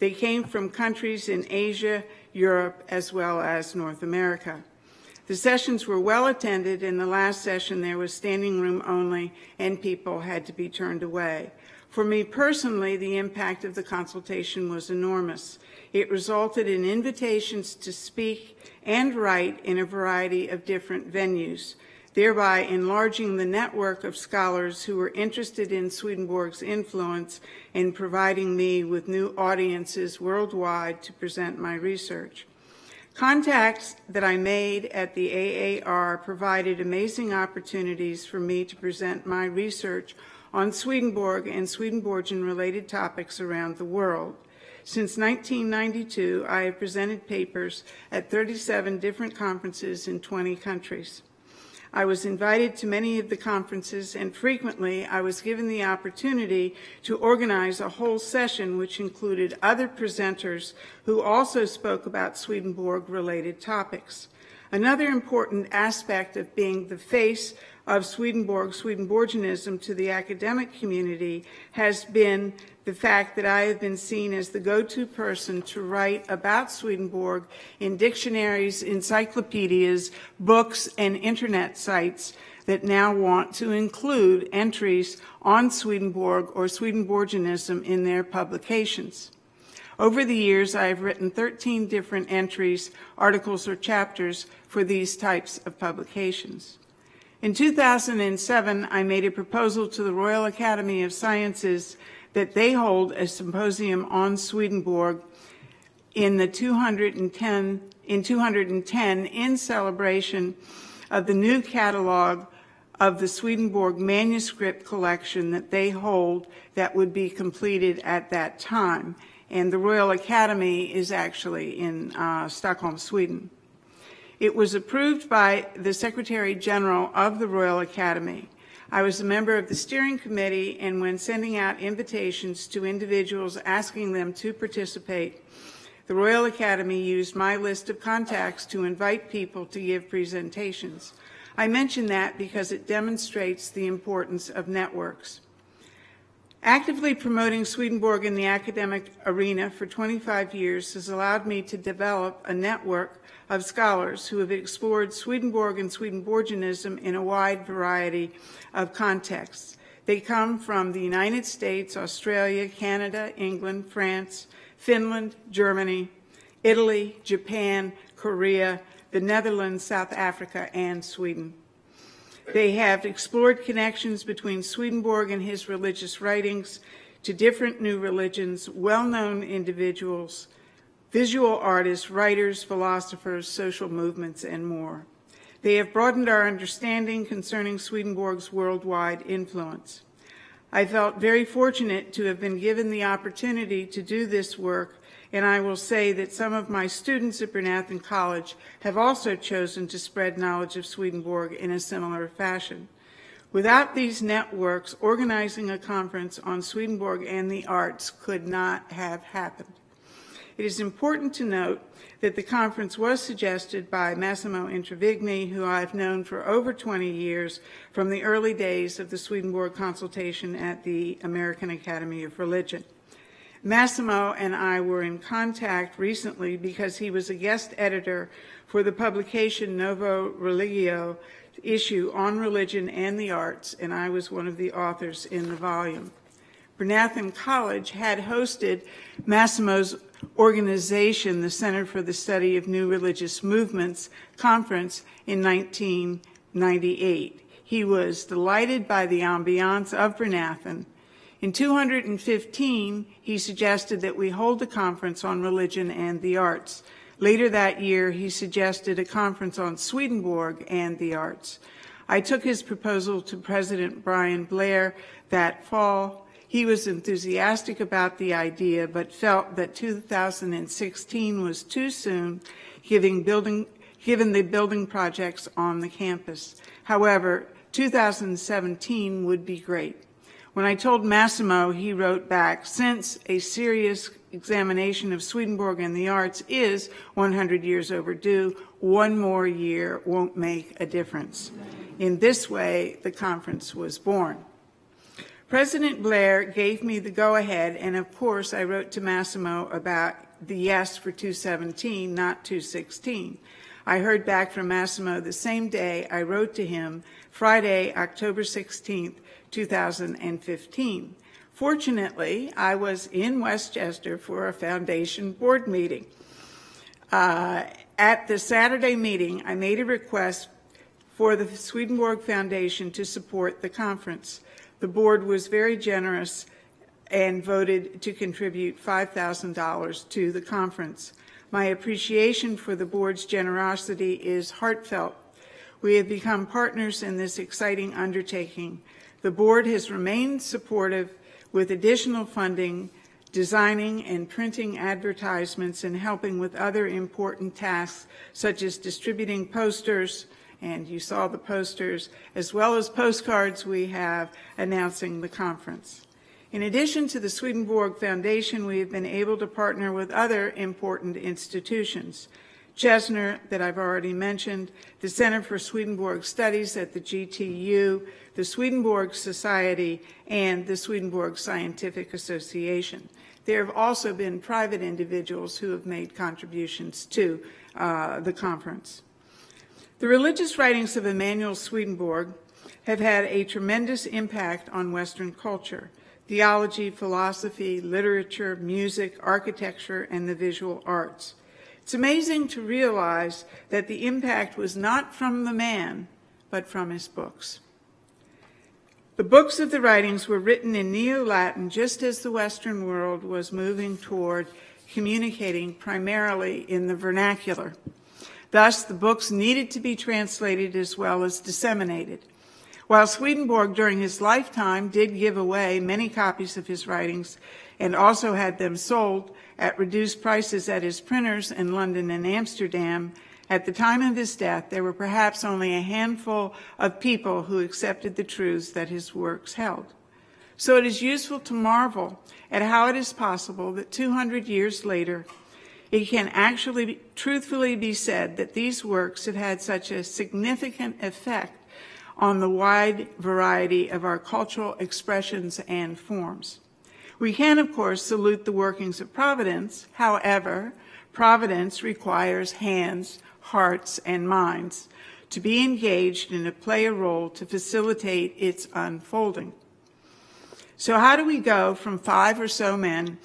They came from countries in Asia, Europe, as well as North America. The sessions were well attended. In the last session, there was standing room only, and people had to be turned away. For me personally, the impact of the consultation was enormous. It resulted in invitations to speak and write in a variety of different venues, thereby enlarging the network of scholars who were interested in Swedenborg's influence and providing me with new audiences worldwide to present my research. Contacts that I made at the AAR provided amazing opportunities for me to present my research on Swedenborg and Swedenborgian-related topics around the world. Since 1992, I have presented papers at 37 different conferences in 20 countries. I was invited to many of the conferences, and frequently I was given the opportunity to organize a whole session which included other presenters who also spoke about Swedenborg-related topics. Another important aspect of being the face of Swedenborgianism to the academic community has been the fact that I have been seen as the go-to person to write about Swedenborg in dictionaries, encyclopedias, books, and internet sites that now want to include entries on Swedenborg or Swedenborgianism in their publications. Over the years, I have written 13 different entries, articles, or chapters for these types of publications. In 2007, I made a proposal to the Royal Academy of Sciences that they hold a symposium on Swedenborg in 210 in celebration of the new catalog of the Swedenborg manuscript collection that they hold that would be completed at that time. And the Royal Academy is actually in Stockholm, Sweden. It was approved by the Secretary General of the Royal Academy. I was a member of the steering committee, and when sending out invitations to individuals asking them to participate, the Royal Academy used my list of contacts to invite people to give presentations. I mention that because it demonstrates the importance of networks. Actively promoting Swedenborg in the academic arena for 25 years has allowed me to develop a network of scholars who have explored Swedenborg and Swedenborgianism in a wide variety of contexts. They come from the United States, Australia, Canada, England, France, Finland, Germany, Italy, Japan, Korea, the Netherlands, South Africa, and Sweden. They have explored connections between Swedenborg and his religious writings to different new religions, well-known individuals, visual artists, writers, philosophers, social movements, and more. They have broadened our understanding concerning Swedenborg's worldwide influence. I felt very fortunate to have been given the opportunity to do this work, and I will say that some of my students at Bryn College have also chosen to spread knowledge of Swedenborg in a similar fashion. Without these networks, organizing a conference on Swedenborg and the arts could not have happened. It is important to note that the conference was suggested by Massimo Intravigni, who I've known for over 20 years from the early days of the Swedenborg consultation at the American Academy of Religion. Massimo and I were in contact recently because he was a guest editor for the publication Novo Religio issue on religion and the arts, and I was one of the authors in the volume. Bryn College had hosted Massimo's organization, the Center for the Study of New Religious Movements conference in 1998. He was delighted by the ambiance of Bryn. In 2015, he suggested that we hold a conference on religion and the arts. Later that year, he suggested a conference on Swedenborg and the arts. I took his proposal to President Brian Blair that fall. He was enthusiastic about the idea, but felt that 2016 was too soon, given the building projects on the campus. However, 2017 would be great. When I told Massimo, he wrote back, "Since a serious examination of Swedenborg and the arts is 100 years overdue, one more year won't make a difference." In this way, the conference was born. President Blair gave me the go-ahead, and of course I wrote to Massimo about the yes for 217, not 216. I heard back from Massimo the same day I wrote to him, Friday, October 16th, 2015. Fortunately, I was in Westchester for a foundation board meeting. At the Saturday meeting, I made a request for the Swedenborg Foundation to support the conference. The board was very generous and voted to contribute $5,000 to the conference. My appreciation for the board's generosity is heartfelt. We have become partners in this exciting undertaking. The board has remained supportive with additional funding, designing and printing advertisements, and helping with other important tasks such as distributing posters, and you saw the posters, as well as postcards we have announcing the conference. In addition to the Swedenborg Foundation, we have been able to partner with other important institutions. Chesner, that I've already mentioned, the Center for Swedenborg Studies at the GTU, the Swedenborg Society, and the Swedenborg Scientific Association. There have also been private individuals who have made contributions to the conference. The religious writings of Emanuel Swedenborg have had a tremendous impact on Western culture: theology, philosophy, literature, music, architecture, and the visual arts. It's amazing to realize that the impact was not from the man, but from his books. The books of the writings were written in Neo-Latin just as the Western world was moving toward communicating primarily in the vernacular. Thus, the books needed to be translated as well as disseminated. While Swedenborg, during his lifetime, did give away many copies of his writings and also had them sold at reduced prices at his printers in London and Amsterdam, at the time of his death, there were perhaps only a handful of people who accepted the truths that his works held. So it is useful to marvel at how it is possible that 200 years later, it can actually truthfully be said that these works have had such a significant effect on the wide variety of our cultural expressions and forms. We can, of course, salute the workings of Providence. However, Providence requires hands, hearts, and minds to be engaged and to play a role to facilitate its unfolding. So how do we go from 5 or so men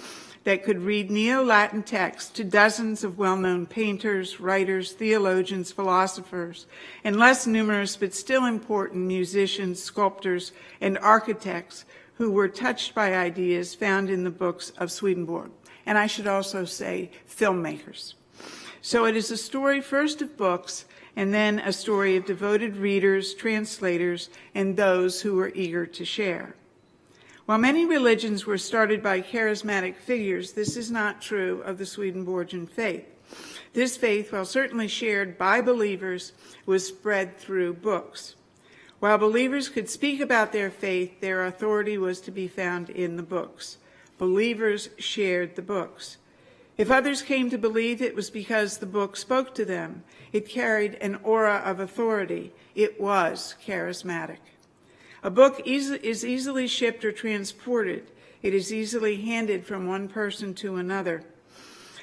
that could read Neo-Latin texts to dozens of well-known painters, writers, theologians, philosophers, and less numerous but still important musicians, sculptors, and architects who were touched by ideas found in the books of Swedenborg? And I should also say filmmakers. So it is a story first of books, and then a story of devoted readers, translators, and those who were eager to share. While many religions were started by charismatic figures, this is not true of the Swedenborgian faith. This faith, while certainly shared by believers, was spread through books. While believers could speak about their faith, their authority was to be found in the books. Believers shared the books. If others came to believe, it was because the book spoke to them. It carried an aura of authority. It was charismatic. A book is easily shipped or transported. It is easily handed from one person to another.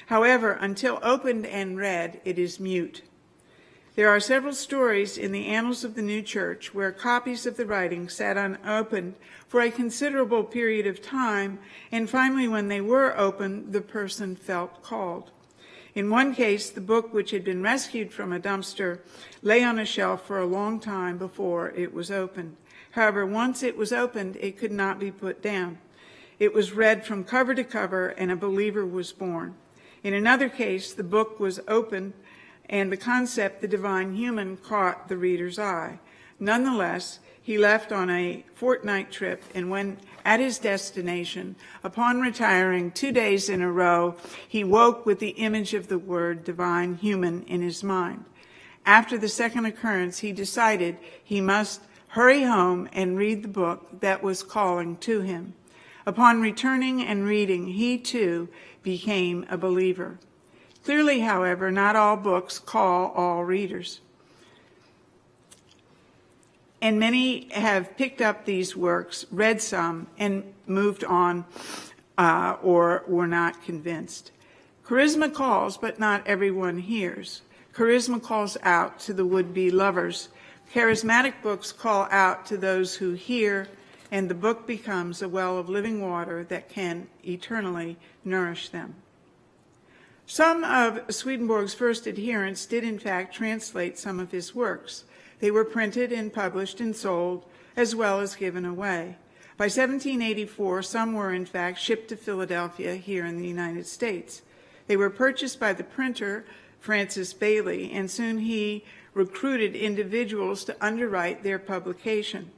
However, until opened and read, it is mute. There are several stories in the annals of the new church where copies of the writings sat unopened for a considerable period of time, and finally, when they were opened, the person felt called. In one case, the book, which had been rescued from a dumpster, lay on a shelf for a long time before it was opened. However, once it was opened, it could not be put down. It was read from cover to cover, and a believer was born. In another case, the book was opened, and the concept, the divine human, caught the reader's eye. Nonetheless, he left on a fortnight trip, and when at his destination, upon retiring 2 days in a row, he woke with the image of the word divine human in his mind. After the second occurrence, he decided he must hurry home and read the book that was calling to him. Upon returning and reading, he too became a believer. Clearly, however, not all books call all readers. And many have picked up these works, read some, and moved on, or were not convinced. Charisma calls, but not everyone hears. Charisma calls out to the would-be lovers. Charismatic books call out to those who hear, and the book becomes a well of living water that can eternally nourish them. Some of Swedenborg's first adherents did in fact translate some of his works. They were printed and published and sold, as well as given away. By 1784, some were in fact shipped to Philadelphia here in the United States. They were purchased by the printer, Francis Bailey, and soon he recruited individuals to underwrite their publication.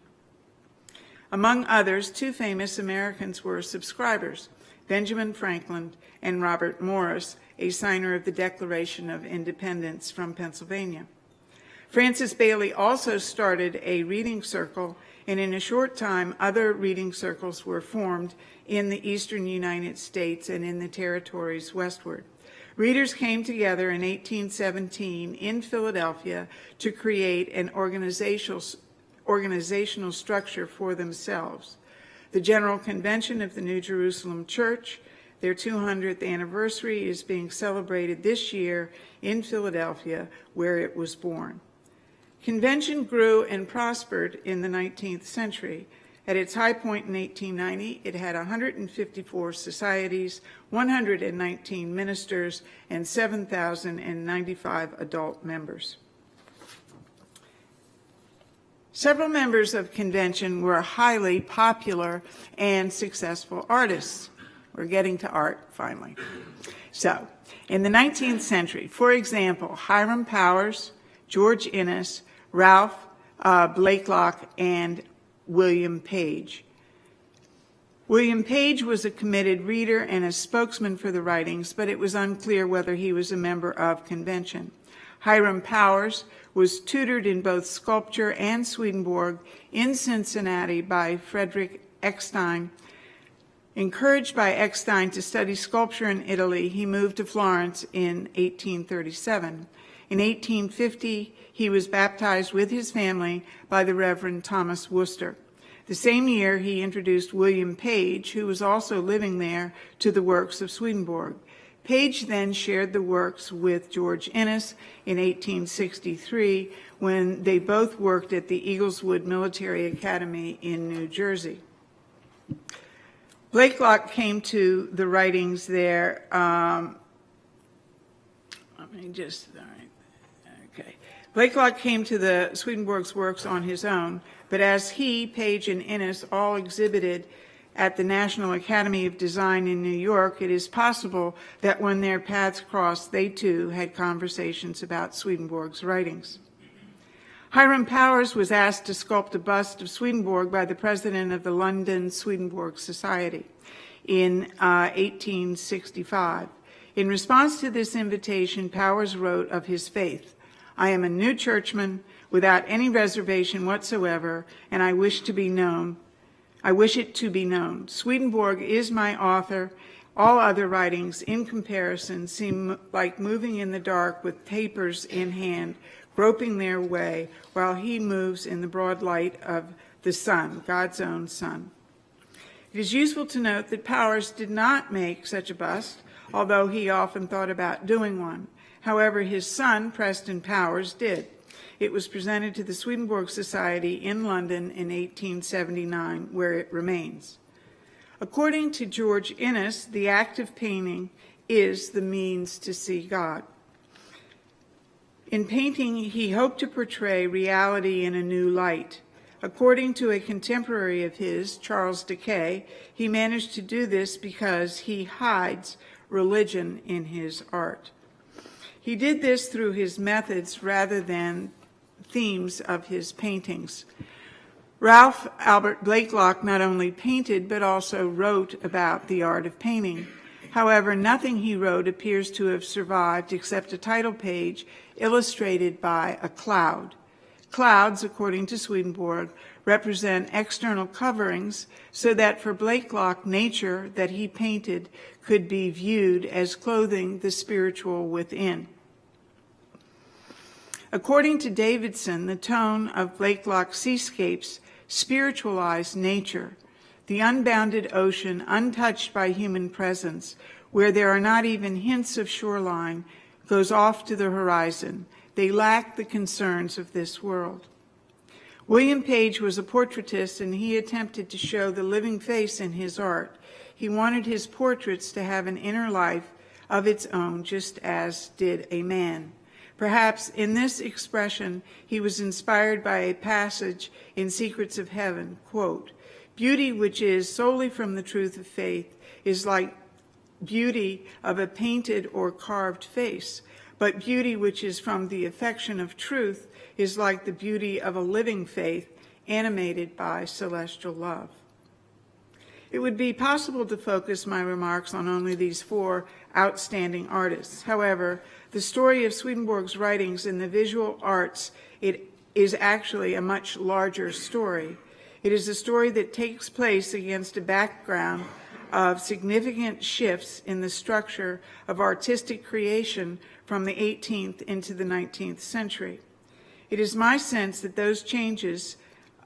Among others, 2 famous Americans were subscribers, Benjamin Franklin and Robert Morris, a signer of the Declaration of Independence from Pennsylvania. Francis Bailey also started a reading circle, and in a short time, other reading circles were formed in the eastern United States and in the territories westward. Readers came together in 1817 in Philadelphia to create an organizational structure for themselves. The General Convention of the New Jerusalem Church, their 200th anniversary, is being celebrated this year in Philadelphia, where it was born. Convention grew and prospered in the 19th century. At its high point in 1890, it had 154 societies, 119 ministers, and 7,095 adult members. Several members of convention were highly popular and successful artists. We're getting to art, finally. So, in the 19th century, for example, Hiram Powers, George Inness, Ralph Blakelock, and William Page. William Page was a committed reader and a spokesman for the writings, but it was unclear whether he was a member of convention. Hiram Powers was tutored in both sculpture and Swedenborg in Cincinnati by Frederick Eckstein. Encouraged by Eckstein to study sculpture in Italy, he moved to Florence in 1837. In 1850, he was baptized with his family by the Reverend Thomas Worcester. The same year, he introduced William Page, who was also living there, to the works of Swedenborg. Page then shared the works with George Inness in 1863, when they both worked at the Eagleswood Military Academy in New Jersey. Blakelock came to the writings there. Blakelock came to the Swedenborg's works on his own, but as he, Page, and Inness all exhibited at the National Academy of Design in New York, it is possible that when their paths crossed, they too had conversations about Swedenborg's writings. Hiram Powers was asked to sculpt a bust of Swedenborg by the president of the London Swedenborg Society in 1865. In response to this invitation, Powers wrote of his faith, "I am a new churchman without any reservation whatsoever, and I wish it to be known. Swedenborg is my author. All other writings, in comparison, seem like moving in the dark with tapers in hand, groping their way, while he moves in the broad light of the sun, God's own sun." It is useful to note that Powers did not make such a bust, although he often thought about doing one. However, his son, Preston Powers, did. It was presented to the Swedenborg Society in London in 1879, where it remains. According to George Inness, the act of painting is the means to see God. In painting, he hoped to portray reality in a new light. According to a contemporary of his, Charles Decay, he managed to do this because he hides religion in his art. He did this through his methods rather than themes of his paintings. Ralph Albert Blakelock not only painted but also wrote about the art of painting. However, nothing he wrote appears to have survived except a title page illustrated by a cloud. Clouds, according to Swedenborg, represent external coverings so that for Blakelock, nature that he painted could be viewed as clothing the spiritual within. According to Davidson, the tone of Blakelock's seascapes spiritualized nature, the unbounded ocean untouched by human presence, where there are not even hints of shoreline, goes off to the horizon. They lack the concerns of this world. William Page was a portraitist, and he attempted to show the living face in his art. He wanted his portraits to have an inner life of its own, just as did a man. Perhaps in this expression, he was inspired by a passage in Secrets of Heaven, quote, "Beauty which is solely from the truth of faith is like beauty of a painted or carved face, but beauty which is from the affection of truth is like the beauty of a living faith animated by celestial love." It would be possible to focus my remarks on only these four outstanding artists. However, the story of Swedenborg's writings in the visual arts, it is actually a much larger story. It is a story that takes place against a background of significant shifts in the structure of artistic creation from the 18th into the 19th century. It is my sense that those changes,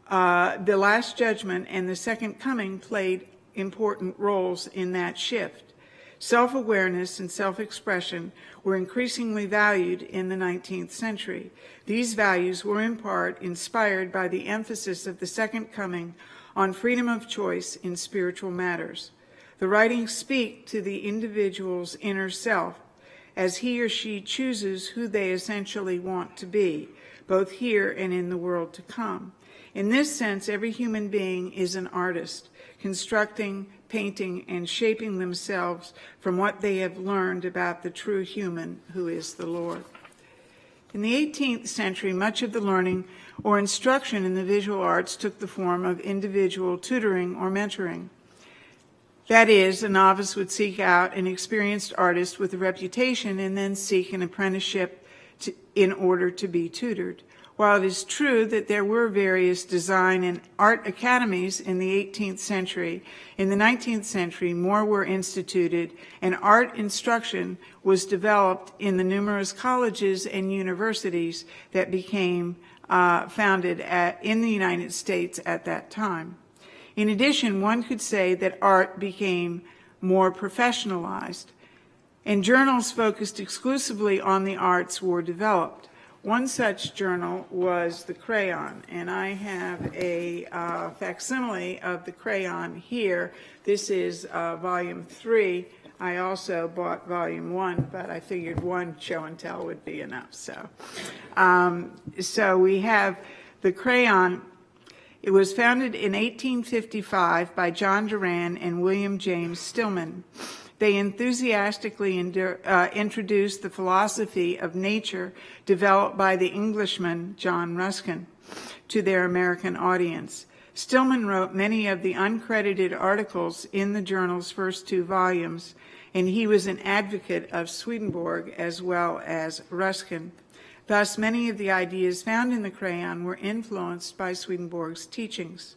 the Last Judgment and the Second Coming, played important roles in that shift. Self-awareness and self-expression were increasingly valued in the 19th century. These values were in part inspired by the emphasis of the Second Coming on freedom of choice in spiritual matters. The writings speak to the individual's inner self as he or she chooses who they essentially want to be, both here and in the world to come. In this sense, every human being is an artist, constructing, painting, and shaping themselves from what they have learned about the true human who is the Lord. In the 18th century, much of the learning or instruction in the visual arts took the form of individual tutoring or mentoring. That is, a novice would seek out an experienced artist with a reputation and then seek an apprenticeship in order to be tutored. While it is true that there were various design and art academies in the 18th century, in the 19th century more were instituted and art instruction was developed in the numerous colleges and universities that became founded in the United States at that time. In addition, one could say that art became more professionalized, and journals focused exclusively on the arts were developed. One such journal was the Crayon, and I have a facsimile of the Crayon here. This is volume 3. I also bought volume 1, but I figured one show and tell would be enough. So we have the Crayon. It was founded in 1855 by John Duran and William James Stillman. They enthusiastically introduced the philosophy of nature developed by the Englishman John Ruskin to their American audience. Stillman wrote many of the uncredited articles in the journal's first 2 volumes, and he was an advocate of Swedenborg as well as Ruskin. Thus, many of the ideas found in the Crayon were influenced by Swedenborg's teachings.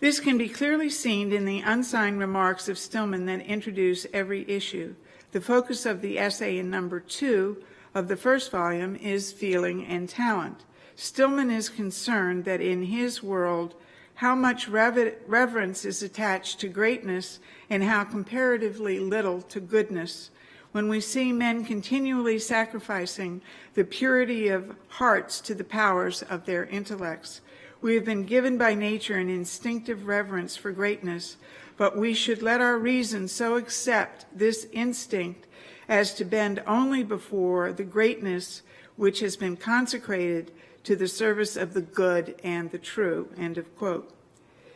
This can be clearly seen in the unsigned remarks of Stillman that introduce every issue. The focus of the essay in number 2 of the first volume is feeling and talent. Stillman is concerned that in his world, how much reverence is attached to greatness and how comparatively little to goodness. When we see men continually sacrificing the purity of hearts to the powers of their intellects, we have been given by nature an instinctive reverence for greatness, but we should let our reason so accept this instinct as to bend only before the greatness which has been consecrated to the service of the good and the true." End of quote.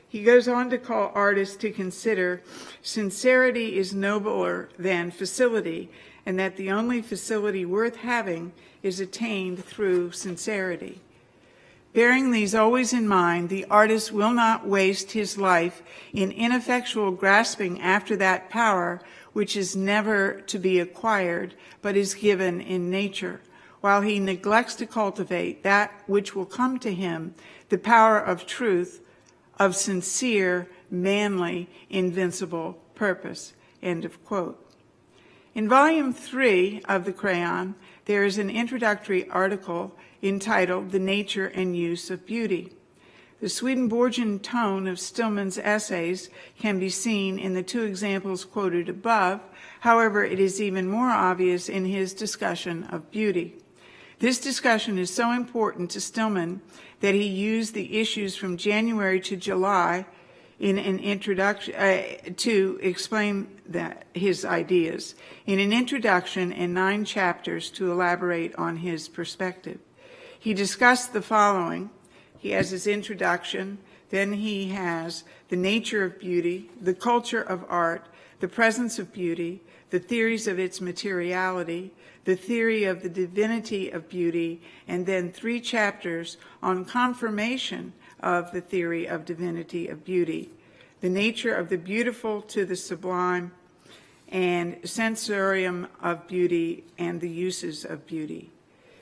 He goes on to call artists to consider sincerity is nobler than facility, and that the only facility worth having is attained through sincerity. Bearing these always in mind, the artist will not waste his life in ineffectual grasping after that power which is never to be acquired, but is given in nature, while he neglects to cultivate that which will come to him, the power of truth, of sincere, manly, invincible purpose. End of quote. In volume 3 of the Crayon, there is an introductory article entitled "The Nature and Use of Beauty." The Swedenborgian tone of Stillman's essays can be seen in the 2 examples quoted above. However, it is even more obvious in his discussion of beauty. This discussion is so important to Stillman that he used the issues from January to July in an introduction to explain his ideas, in an introduction and 9 chapters to elaborate on his perspective. He discussed the following. He has his introduction, then he has the nature of beauty, the culture of art, the presence of beauty, the theories of its materiality, the theory of the divinity of beauty, and then 3 chapters on confirmation of the theory of divinity of beauty, the nature of the beautiful to the sublime, and sensorium of beauty and the uses of beauty.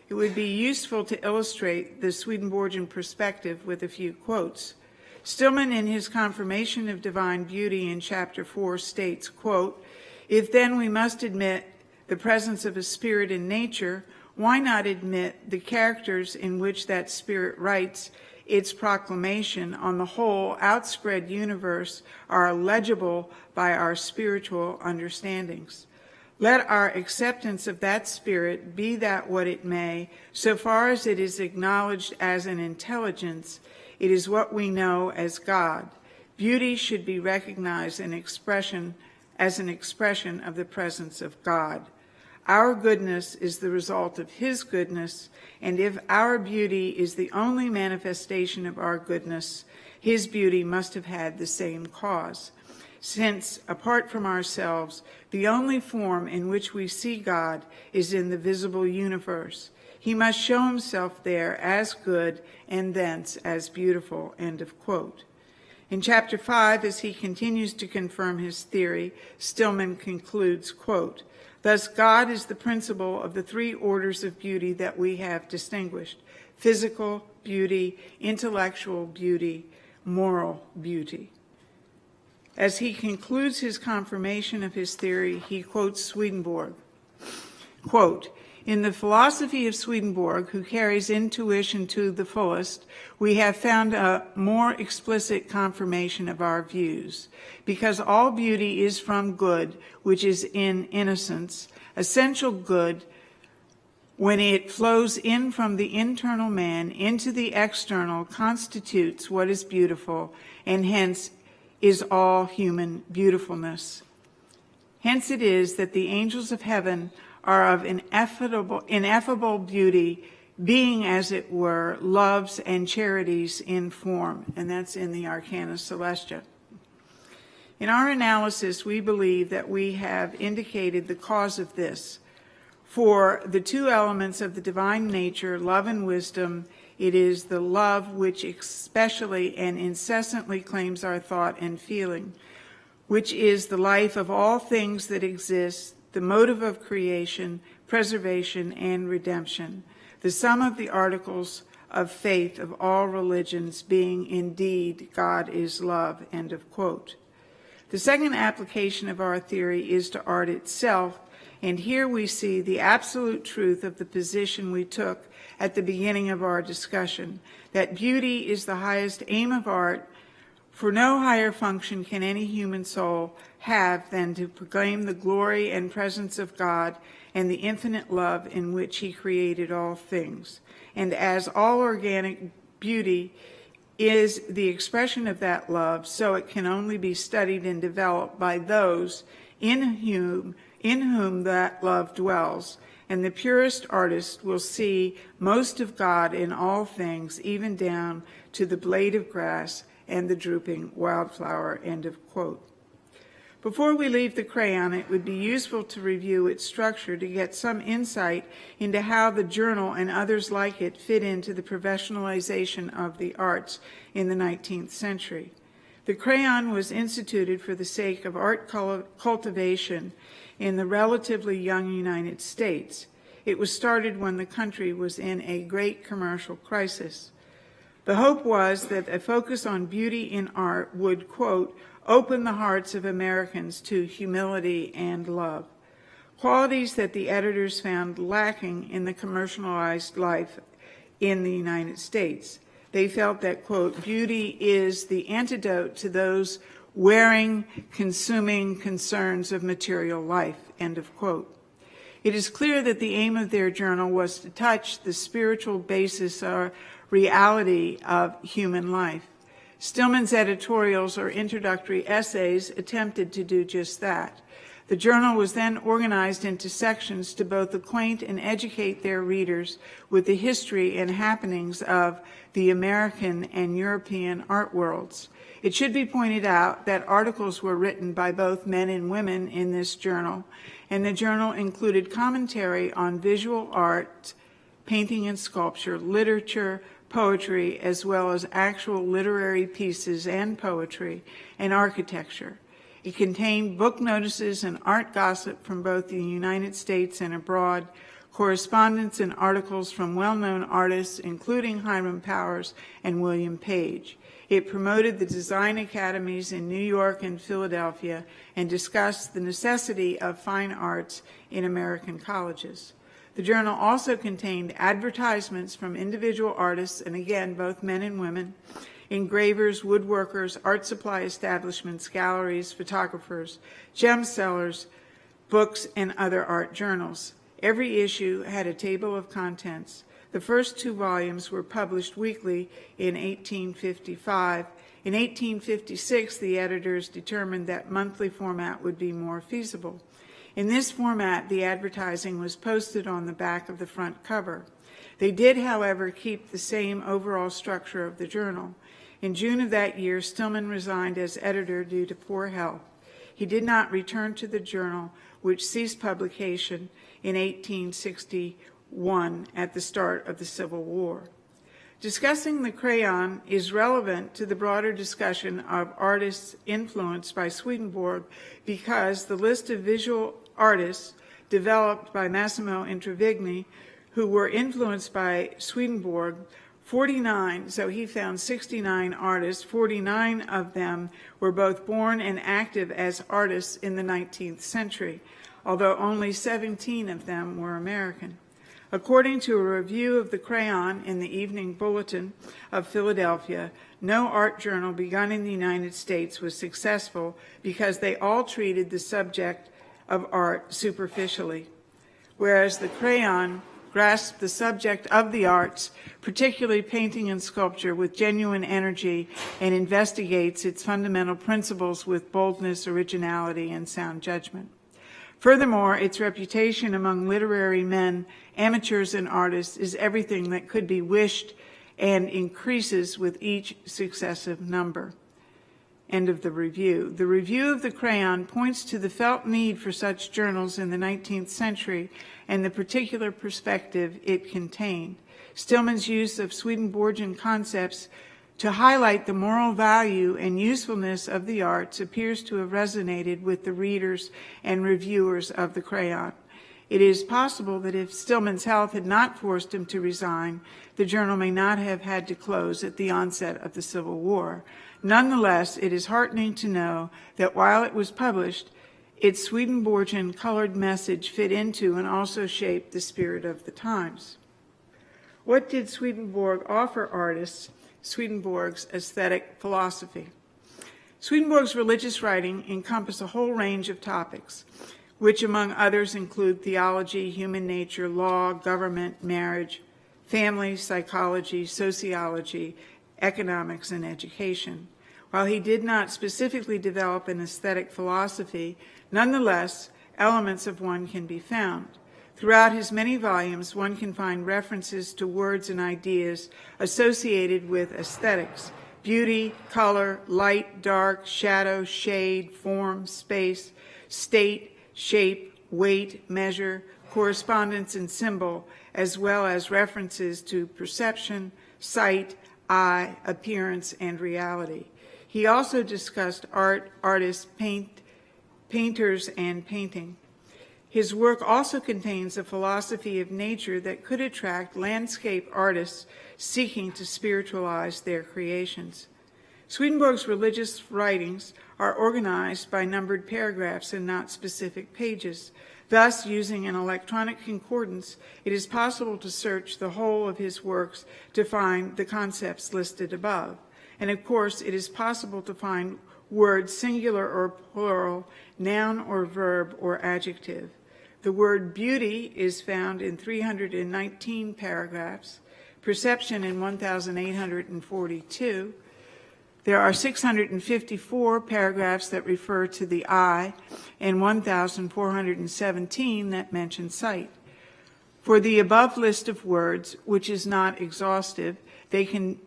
It would be useful to illustrate the Swedenborgian perspective with a few quotes. Stillman, in his confirmation of divine beauty in chapter 4, states, quote, "If then we must admit the presence of a spirit in nature, why not admit the characters in which that spirit writes its proclamation on the whole outspread universe are legible by our spiritual understandings? Let our acceptance of that spirit be that what it may, so far as it is acknowledged as an intelligence, it is what we know as God. Beauty should be recognized as an expression of the presence of God. Our goodness is the result of his goodness, and if our beauty is the only manifestation of our goodness, his beauty must have had the same cause. Since, apart from ourselves, the only form in which we see God is in the visible universe, he must show himself there as good and thence as beautiful." End of quote. In chapter 5, as he continues to confirm his theory, Stillman concludes, quote, "Thus God is the principle of the three orders of beauty that we have distinguished: physical beauty, intellectual beauty, moral beauty." As he concludes his confirmation of his theory, he quotes Swedenborg, quote, "In the philosophy of Swedenborg, who carries intuition to the fullest, we have found a more explicit confirmation of our views. Because all beauty is from good, which is in innocence, essential good, when it flows in from the internal man into the external, constitutes what is beautiful, and hence is all human beautifulness. Hence it is that the angels of heaven are of ineffable beauty, being, as it were, loves and charities in form." And that's in the Arcana Celestia. In our analysis, we believe that we have indicated the cause of this. For the two elements of the divine nature, love and wisdom, it is the love which especially and incessantly claims our thought and feeling, which is the life of all things that exist, the motive of creation, preservation, and redemption, the sum of the articles of faith of all religions being indeed God is love." End of quote. The second application of our theory is to art itself, and here we see the absolute truth of the position we took at the beginning of our discussion, that beauty is the highest aim of art, for no higher function can any human soul have than to proclaim the glory and presence of God and the infinite love in which he created all things. And as all organic beauty is the expression of that love, so it can only be studied and developed by those in whom that love dwells, and the purest artist will see most of God in all things, even down to the blade of grass and the drooping wildflower." End of quote. Before we leave the crayon, it would be useful to review its structure to get some insight into how the journal and others like it fit into the professionalization of the arts in the 19th century. The crayon was instituted for the sake of art cultivation in the relatively young United States. It was started when the country was in a great commercial crisis. The hope was that a focus on beauty in art would, quote, "open the hearts of Americans to humility and love," qualities that the editors found lacking in the commercialized life in the United States. They felt that, quote, "beauty is the antidote to those wearing, consuming concerns of material life," end of quote. It is clear that the aim of their journal was to touch the spiritual basis or reality of human life. Stillman's editorials or introductory essays attempted to do just that. The journal was then organized into sections to both acquaint and educate their readers with the history and happenings of the American and European art worlds. It should be pointed out that articles were written by both men and women in this journal, and the journal included commentary on visual art, painting and sculpture, literature, poetry, as well as actual literary pieces and poetry, and architecture. It contained book notices and art gossip from both the United States and abroad, correspondence and articles from well-known artists, including Hiram Powers and William Page. It promoted the design academies in New York and Philadelphia and discussed the necessity of fine arts in American colleges. The journal also contained advertisements from individual artists, and again, both men and women, engravers, woodworkers, art supply establishments, galleries, photographers, gem sellers, books, and other art journals. Every issue had a table of contents. The first 2 volumes were published weekly in 1855. In 1856, the editors determined that monthly format would be more feasible. In this format, the advertising was posted on the back of the front cover. They did, however, keep the same overall structure of the journal. In June of that year, Stillman resigned as editor due to poor health. He did not return to the journal, which ceased publication in 1861 at the start of the Civil War. Discussing the crayon is relevant to the broader discussion of artists influenced by Swedenborg because the list of visual artists developed by Massimo Intravigni who were influenced by Swedenborg, 49, so he found 69 artists, 49 of them were both born and active as artists in the 19th century, although only 17 of them were American. According to a review of the crayon in the Evening Bulletin of Philadelphia, no art journal begun in the United States was successful because they all treated the subject of art superficially, whereas the crayon grasped the subject of the arts, particularly painting and sculpture, with genuine energy and investigates its fundamental principles with boldness, originality, and sound judgment. Furthermore, its reputation among literary men, amateurs, and artists is everything that could be wished and increases with each successive number. End of the review. The review of the crayon points to the felt need for such journals in the 19th century and the particular perspective it contained. Stillman's use of Swedenborgian concepts to highlight the moral value and usefulness of the arts appears to have resonated with the readers and reviewers of the crayon. It is possible that if Stillman's health had not forced him to resign, the journal may not have had to close at the onset of the Civil War. Nonetheless, it is heartening to know that while it was published, its Swedenborgian colored message fit into and also shaped the spirit of the times. What did Swedenborg offer artists? Swedenborg's aesthetic philosophy. Swedenborg's religious writing encompassed a whole range of topics, which among others include theology, human nature, law, government, marriage, family, psychology, sociology, economics, and education. While he did not specifically develop an aesthetic philosophy, nonetheless, elements of one can be found. Throughout his many volumes, one can find references to words and ideas associated with aesthetics: beauty, color, light, dark, shadow, shade, form, space, state, shape, weight, measure, correspondence, and symbol, as well as references to perception, sight, eye, appearance, and reality. He also discussed art, artists, painters, and painting. His work also contains a philosophy of nature that could attract landscape artists seeking to spiritualize their creations. Swedenborg's religious writings are organized by numbered paragraphs and not specific pages. Thus, using an electronic concordance, it is possible to search the whole of his works to find the concepts listed above. And of course, it is possible to find words singular or plural, noun or verb or adjective. The word beauty is found in 319 paragraphs, perception in 1,842. There are 654 paragraphs that refer to the eye and 1,417 that mention sight. For the above list of words, which is not exhaustive, they can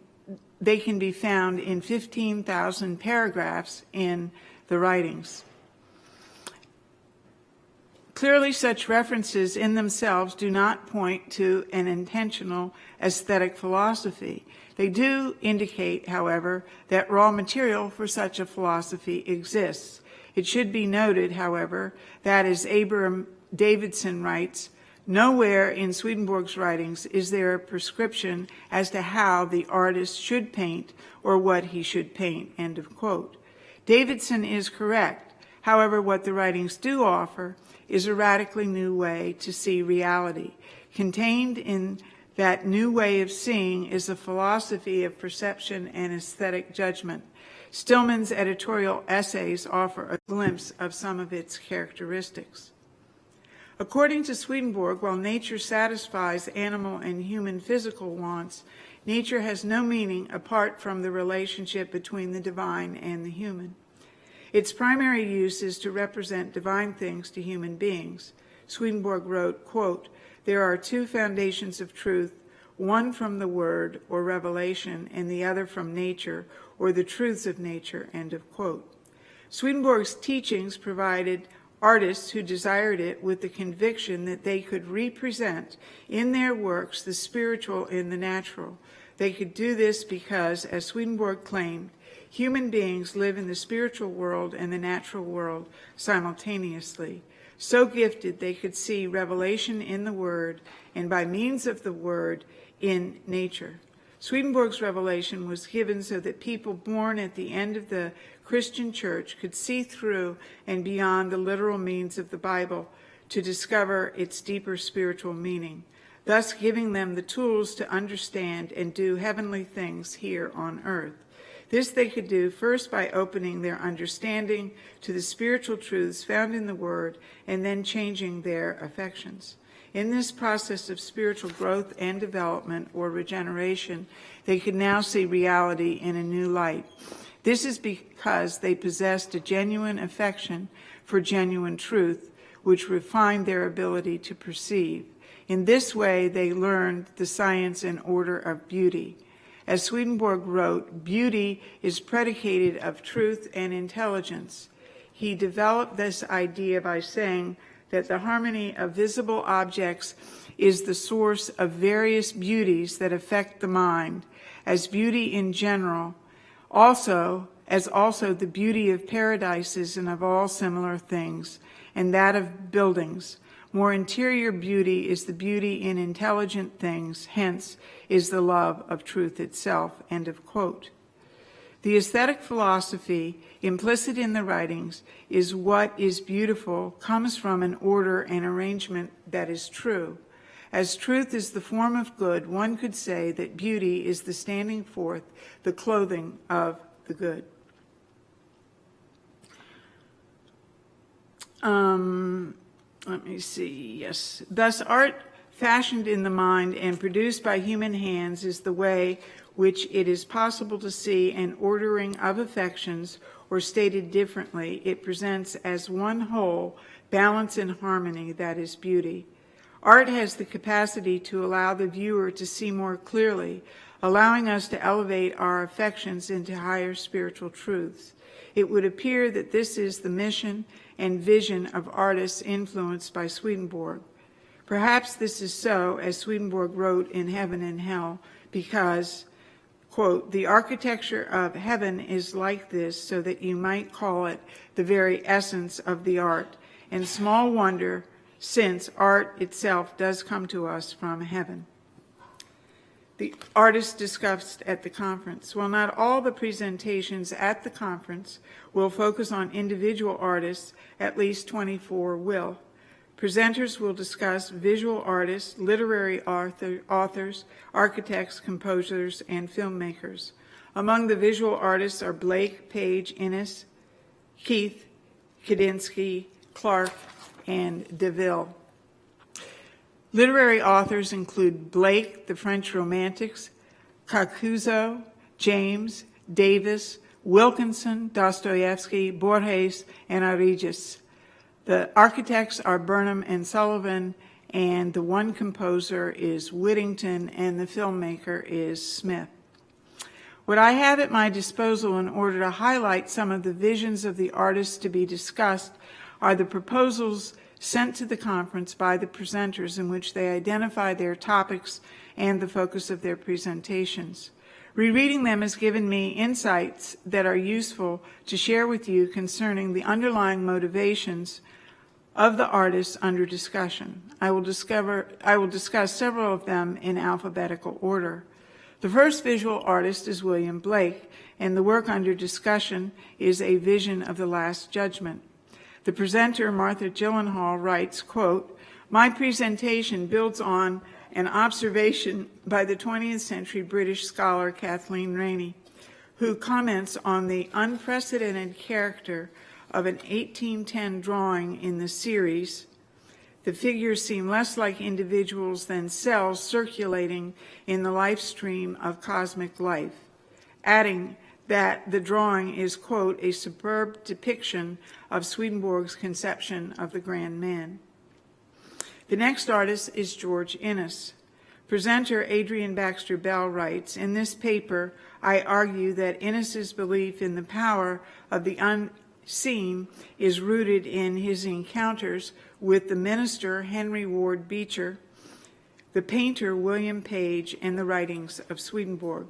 be found in 15,000 paragraphs in the writings. Clearly, such references in themselves do not point to an intentional aesthetic philosophy. They do indicate, however, that raw material for such a philosophy exists. It should be noted, however, that as Abraham Davidson writes, Nowhere in Swedenborg's writings is there a prescription as to how the artist should paint or what he should paint, end of quote. Davidson is correct. However, what the writings do offer is a radically new way to see reality. Contained in that new way of seeing is a philosophy of perception and aesthetic judgment. Stillman's editorial essays offer a glimpse of some of its characteristics. According to Swedenborg, while nature satisfies animal and human physical wants, nature has no meaning apart from the relationship between the divine and the human. Its primary use is to represent divine things to human beings. Swedenborg wrote, quote, "There are two foundations of truth, one from the word or revelation and the other from nature or the truths of nature," end of quote. Swedenborg's teachings provided artists who desired it with the conviction that they could represent in their works the spiritual in the natural. They could do this because, as Swedenborg claimed, human beings live in the spiritual world and the natural world simultaneously. So gifted, they could see revelation in the Word, and by means of the Word, in nature. Swedenborg's revelation was given so that people born at the end of the Christian church could see through and beyond the literal means of the Bible to discover its deeper spiritual meaning, thus giving them the tools to understand and do heavenly things here on earth. This they could do first by opening their understanding to the spiritual truths found in the Word and then changing their affections. In this process of spiritual growth and development, or regeneration, they could now see reality in a new light. This is because they possessed a genuine affection for genuine truth, which refined their ability to perceive. In this way, they learned the science and order of beauty. As Swedenborg wrote, beauty is predicated of truth and intelligence. He developed this idea by saying that the harmony of visible objects is the source of various beauties that affect the mind, as beauty in general, as also the beauty of paradises and of all similar things, and that of buildings. More interior beauty is the beauty in intelligent things, hence is the love of truth itself, end of quote. The aesthetic philosophy implicit in the writings is what is beautiful comes from an order and arrangement that is true. As truth is the form of good, one could say that beauty is the standing forth, the clothing of the good. Let me see, yes. Thus, art fashioned in the mind and produced by human hands is the way which it is possible to see an ordering of affections, or stated differently, it presents as one whole, balance and harmony, that is beauty. Art has the capacity to allow the viewer to see more clearly, allowing us to elevate our affections into higher spiritual truths. It would appear that this is the mission and vision of artists influenced by Swedenborg. Perhaps this is so, as Swedenborg wrote in Heaven and Hell, because, quote, "The architecture of heaven is like this, so that you might call it the very essence of the art, and small wonder, since art itself does come to us from heaven." The artists discussed at the conference. While not all the presentations at the conference will focus on individual artists, at least 24 will. Presenters will discuss visual artists, literary authors, architects, composers, and filmmakers. Among the visual artists are Blake, Page, Innes, Keith, Kandinsky, Clark, and DeVille. Literary authors include Blake, the French Romantics, Caruso, James, Davis, Wilkinson, Dostoevsky, Borges, and Arrigis. The architects are Burnham and Sullivan, and the one composer is Whittington, and the filmmaker is Smith. What I have at my disposal in order to highlight some of the visions of the artists to be discussed are the proposals sent to the conference by the presenters, in which they identify their topics and the focus of their presentations. Rereading them has given me insights that are useful to share with you concerning the underlying motivations of the artists under discussion. I will discuss several of them in alphabetical order. The first visual artist is William Blake, and the work under discussion is A Vision of the Last Judgment. The presenter, Martha Gyllenhaal, writes, quote, "My presentation builds on an observation by the 20th century British scholar Kathleen Rainey, who comments on the unprecedented character of an 1810 drawing in the series. The figures seem less like individuals than cells circulating in the life stream of cosmic life," adding that the drawing is, quote, "a superb depiction of Swedenborg's conception of the grand man." The next artist is George Inness. Presenter Adrian Baxter Bell writes, "In this paper, I argue that Inness's belief in the power of the unseen is rooted in his encounters with the minister Henry Ward Beecher, the painter William Page, and the writings of Swedenborg."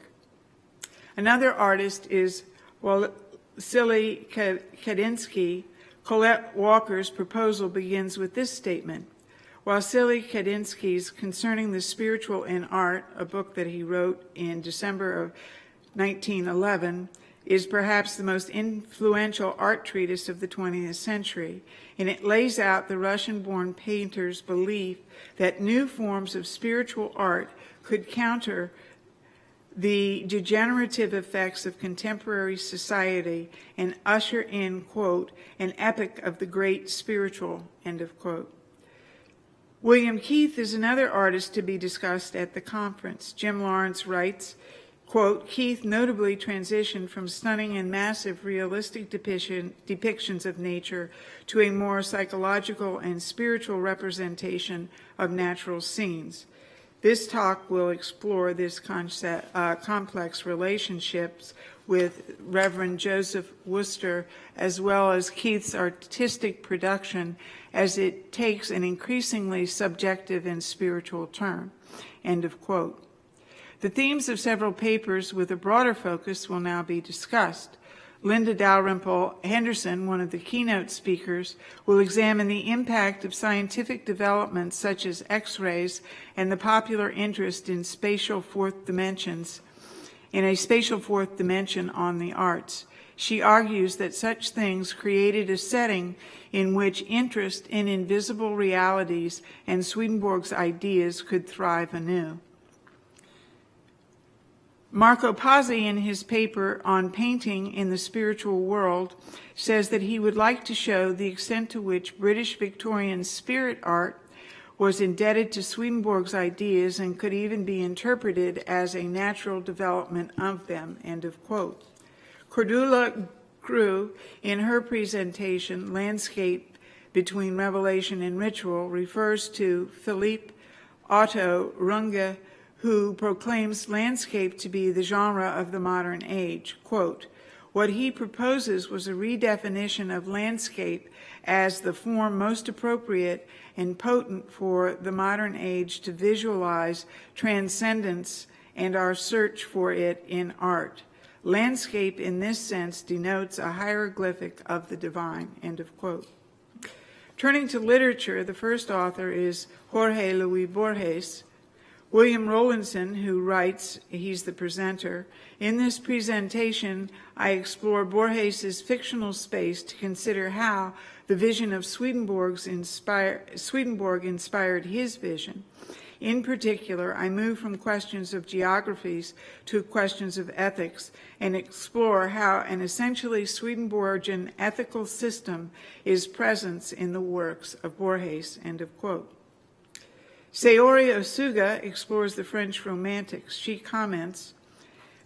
Another artist is Wassily Kandinsky. Colette Walker's proposal begins with this statement: Wassily Kandinsky's Concerning the Spiritual in Art, a book that he wrote in December of 1911, is perhaps the most influential art treatise of the 20th century, and it lays out the Russian-born painter's belief that new forms of spiritual art could counter the degenerative effects of contemporary society and usher in, quote, "an epoch of the great spiritual," end of quote. William Keith is another artist to be discussed at the conference. Jim Lawrence writes, quote, "Keith notably transitioned from stunning and massive realistic depictions of nature to a more psychological and spiritual representation of natural scenes. This talk will explore this complex relationships with Reverend Joseph Worcester, as well as Keith's artistic production as it takes an increasingly subjective and spiritual turn," end of quote. The themes of several papers with a broader focus will now be discussed. Linda Dalrymple Henderson, one of the keynote speakers, will examine the impact of scientific developments such as X-rays and the popular interest in a spatial fourth dimension on the arts. She argues that such things created a setting in which interest in invisible realities and Swedenborg's ideas could thrive anew. Marco Pazzi, in his paper on painting in the spiritual world, says that he would like to show the extent to which British Victorian spirit art was indebted to Swedenborg's ideas and could even be interpreted as a natural development of them, end of quote. Cordula Crew, in her presentation, Landscape Between Revelation and Ritual, refers to Philippe Otto Runge, who proclaims landscape to be the genre of the modern age. Quote, "What he proposes was a redefinition of landscape as the form most appropriate and potent for the modern age to visualize transcendence and our search for it in art. Landscape in this sense denotes a hieroglyphic of the divine," end of quote. Turning to literature, the first author is Jorge Luis Borges. William Rowlandson, who writes, he's the presenter, "In this presentation, I explore Borges's fictional space to consider how the vision of Swedenborg inspired his vision. In particular, I move from questions of geographies to questions of ethics and explore how an essentially Swedenborgian ethical system is present in the works of Borges," end of quote. Saori Osuga explores the French Romantics. She comments,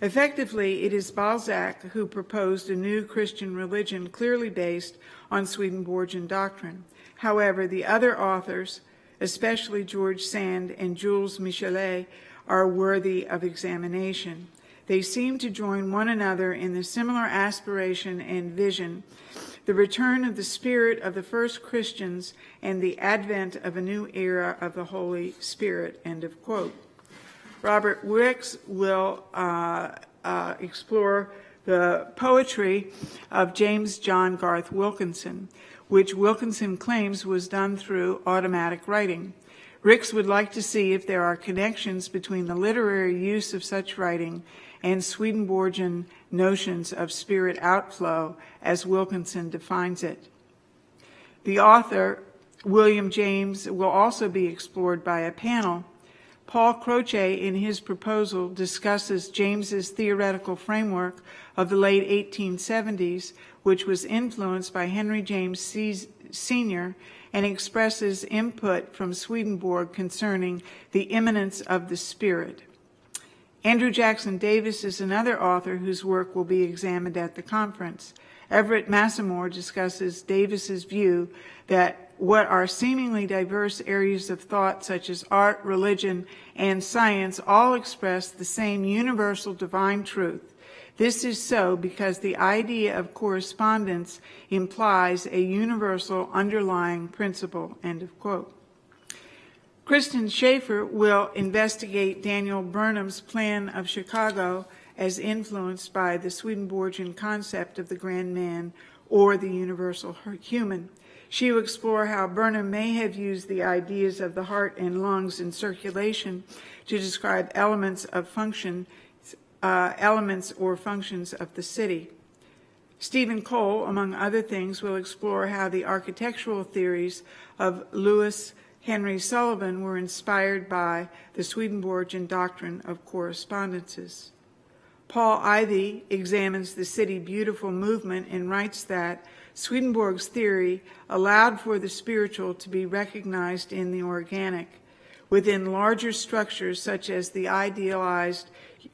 "Effectively, it is Balzac who proposed a new Christian religion clearly based on Swedenborgian doctrine. However, the other authors, especially George Sand and Jules Michelet, are worthy of examination. They seem to join one another in the similar aspiration and vision, the return of the spirit of the first Christians and the advent of a new era of the Holy Spirit," end of quote. Robert Wicks will explore the poetry of James John Garth Wilkinson, which Wilkinson claims was done through automatic writing. Ricks would like to see if there are connections between the literary use of such writing and Swedenborgian notions of spirit outflow, as Wilkinson defines it. The author, William James, will also be explored by a panel. Paul Croce, in his proposal, discusses James's theoretical framework of the late 1870s, which was influenced by Henry James Sr., and expresses input from Swedenborg concerning the immanence of the spirit. Andrew Jackson Davis is another author whose work will be examined at the conference. Everett Massamore discusses Davis's view that what are seemingly diverse areas of thought, such as art, religion, and science, all express the same universal divine truth. This is so because the idea of correspondence implies a universal underlying principle, end of quote. Kristen Schaefer will investigate Daniel Burnham's plan of Chicago as influenced by the Swedenborgian concept of the grand man or the universal human. She will explore how Burnham may have used the ideas of the heart and lungs in circulation to describe elements or functions of the city. Stephen Cole, among other things, will explore how the architectural theories of Louis Henry Sullivan were inspired by the Swedenborgian doctrine of correspondences. Paul Ivy examines the City Beautiful movement and writes that Swedenborg's theory allowed for the spiritual to be recognized in the organic, within larger structures such as the idealized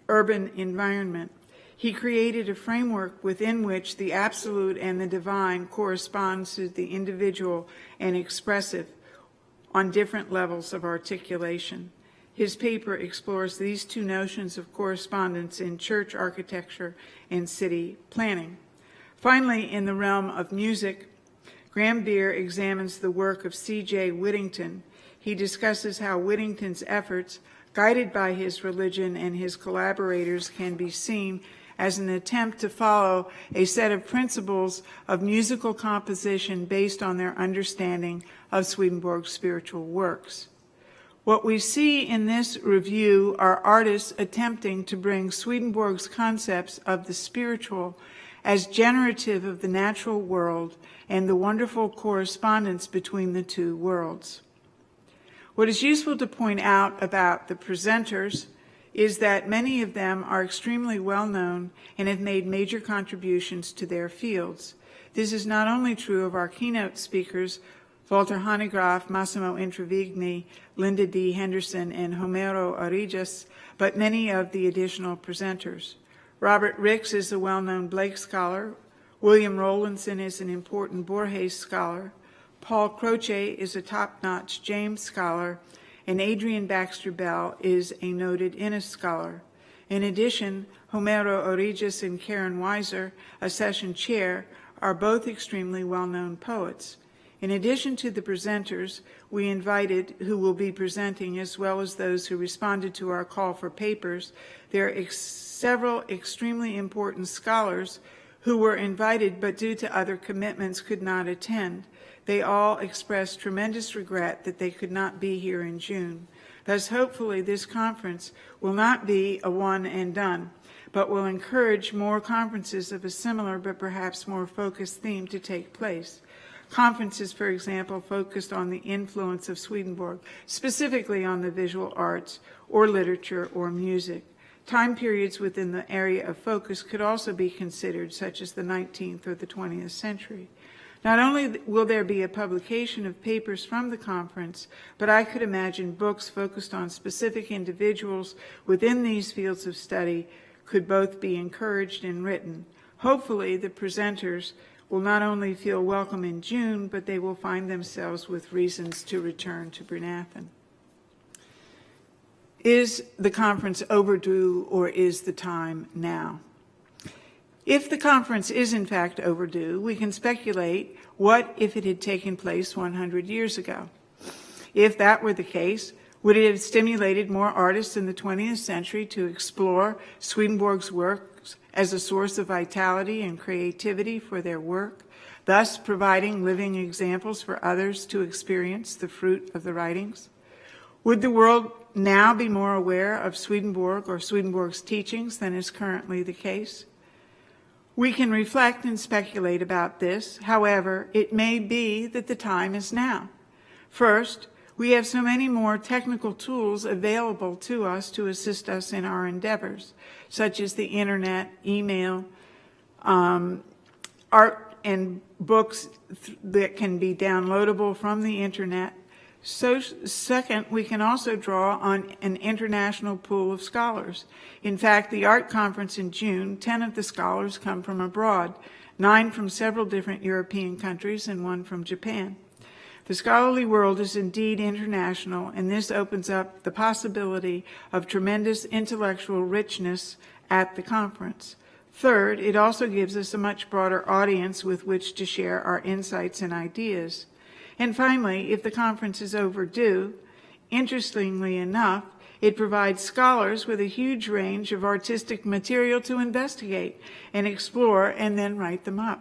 urban environment. He created a framework within which the absolute and the divine correspond to the individual and expressive on different levels of articulation. His paper explores these two notions of correspondence in church architecture and city planning. Finally, in the realm of music, Graham Beer examines the work of C.J. Whittington. He discusses how Whittington's efforts, guided by his religion and his collaborators, can be seen as an attempt to follow a set of principles of musical composition based on their understanding of Swedenborg's spiritual works. What we see in this review are artists attempting to bring Swedenborg's concepts of the spiritual as generative of the natural world and the wonderful correspondence between the two worlds. What is useful to point out about the presenters is that many of them are extremely well known and have made major contributions to their fields. This is not only true of our keynote speakers, Walter Hanegraaff, Massimo Intravigni, Linda D. Henderson, and Homero Arigas, but many of the additional presenters. Robert Ricks is a well-known Blake scholar. William Rowlandson is an important Borges scholar. Paul Croce is a top-notch James scholar, and Adrian Baxter Bell is a noted Innis scholar. In addition, Homero Arigas and Karen Weiser, a session chair, are both extremely well-known poets. In addition to the presenters we invited who will be presenting, as well as those who responded to our call for papers, there are several extremely important scholars who were invited but due to other commitments could not attend. They all expressed tremendous regret that they could not be here in June. Thus, hopefully, this conference will not be a one and done, but will encourage more conferences of a similar but perhaps more focused theme to take place. Conferences, for example, focused on the influence of Swedenborg, specifically on the visual arts or literature or music. Time periods within the area of focus could also be considered, such as the 19th or the 20th century. Not only will there be a publication of papers from the conference, but I could imagine books focused on specific individuals within these fields of study could both be encouraged and written. Hopefully, the presenters will not only feel welcome in June, but they will find themselves with reasons to return to Bryn Athyn. Is the conference overdue, or is the time now? If the conference is in fact overdue, we can speculate what if it had taken place 100 years ago. If that were the case, would it have stimulated more artists in the 20th century to explore Swedenborg's work subjects as a source of vitality and creativity for their work, thus providing living examples for others to experience the fruit of the writings? Would the world now be more aware of Swedenborg or Swedenborg's teachings than is currently the case? We can reflect and speculate about this. However, it may be that the time is now. First, we have so many more technical tools available to us to assist us in our endeavors, such as the internet, email, art and books that can be downloadable from the internet. So, second, we can also draw on an international pool of scholars. In fact, the art conference in June, 10 of the scholars come from abroad, 9 from several different European countries and 1 from Japan. The scholarly world is indeed international, and this opens up the possibility of tremendous intellectual richness at the conference. Third, it also gives us a much broader audience with which to share our insights and ideas. And finally, if the conference is overdue, interestingly enough, it provides scholars with a huge range of artistic material to investigate and explore and then write them up.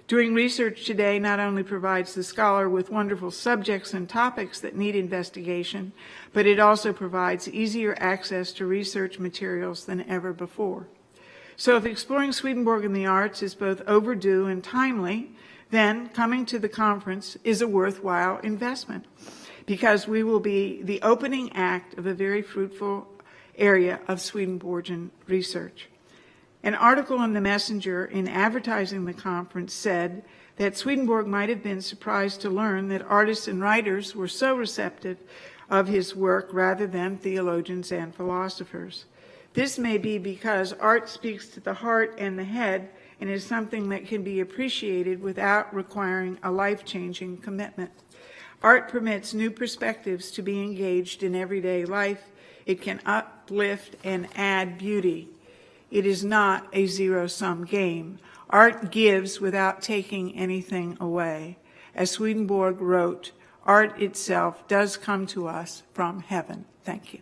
Doing research today not only provides the scholar with wonderful subjects and topics that need investigation, but it also provides easier access to research materials than ever before. So if exploring Swedenborg in the arts is both overdue and timely, then coming to the conference is a worthwhile investment, because we will be the opening act of a very fruitful area of Swedenborgian research. An article in the Messenger in advertising the conference said that Swedenborg might have been surprised to learn that artists and writers were so receptive of his work rather than theologians and philosophers. This may be because art speaks to the heart and the head and is something that can be appreciated without requiring a life-changing commitment. Art permits new perspectives to be engaged in everyday life. It can uplift and add beauty. It is not a zero-sum game. Art gives without taking anything away. As Swedenborg wrote, art itself does come to us from heaven. Thank you.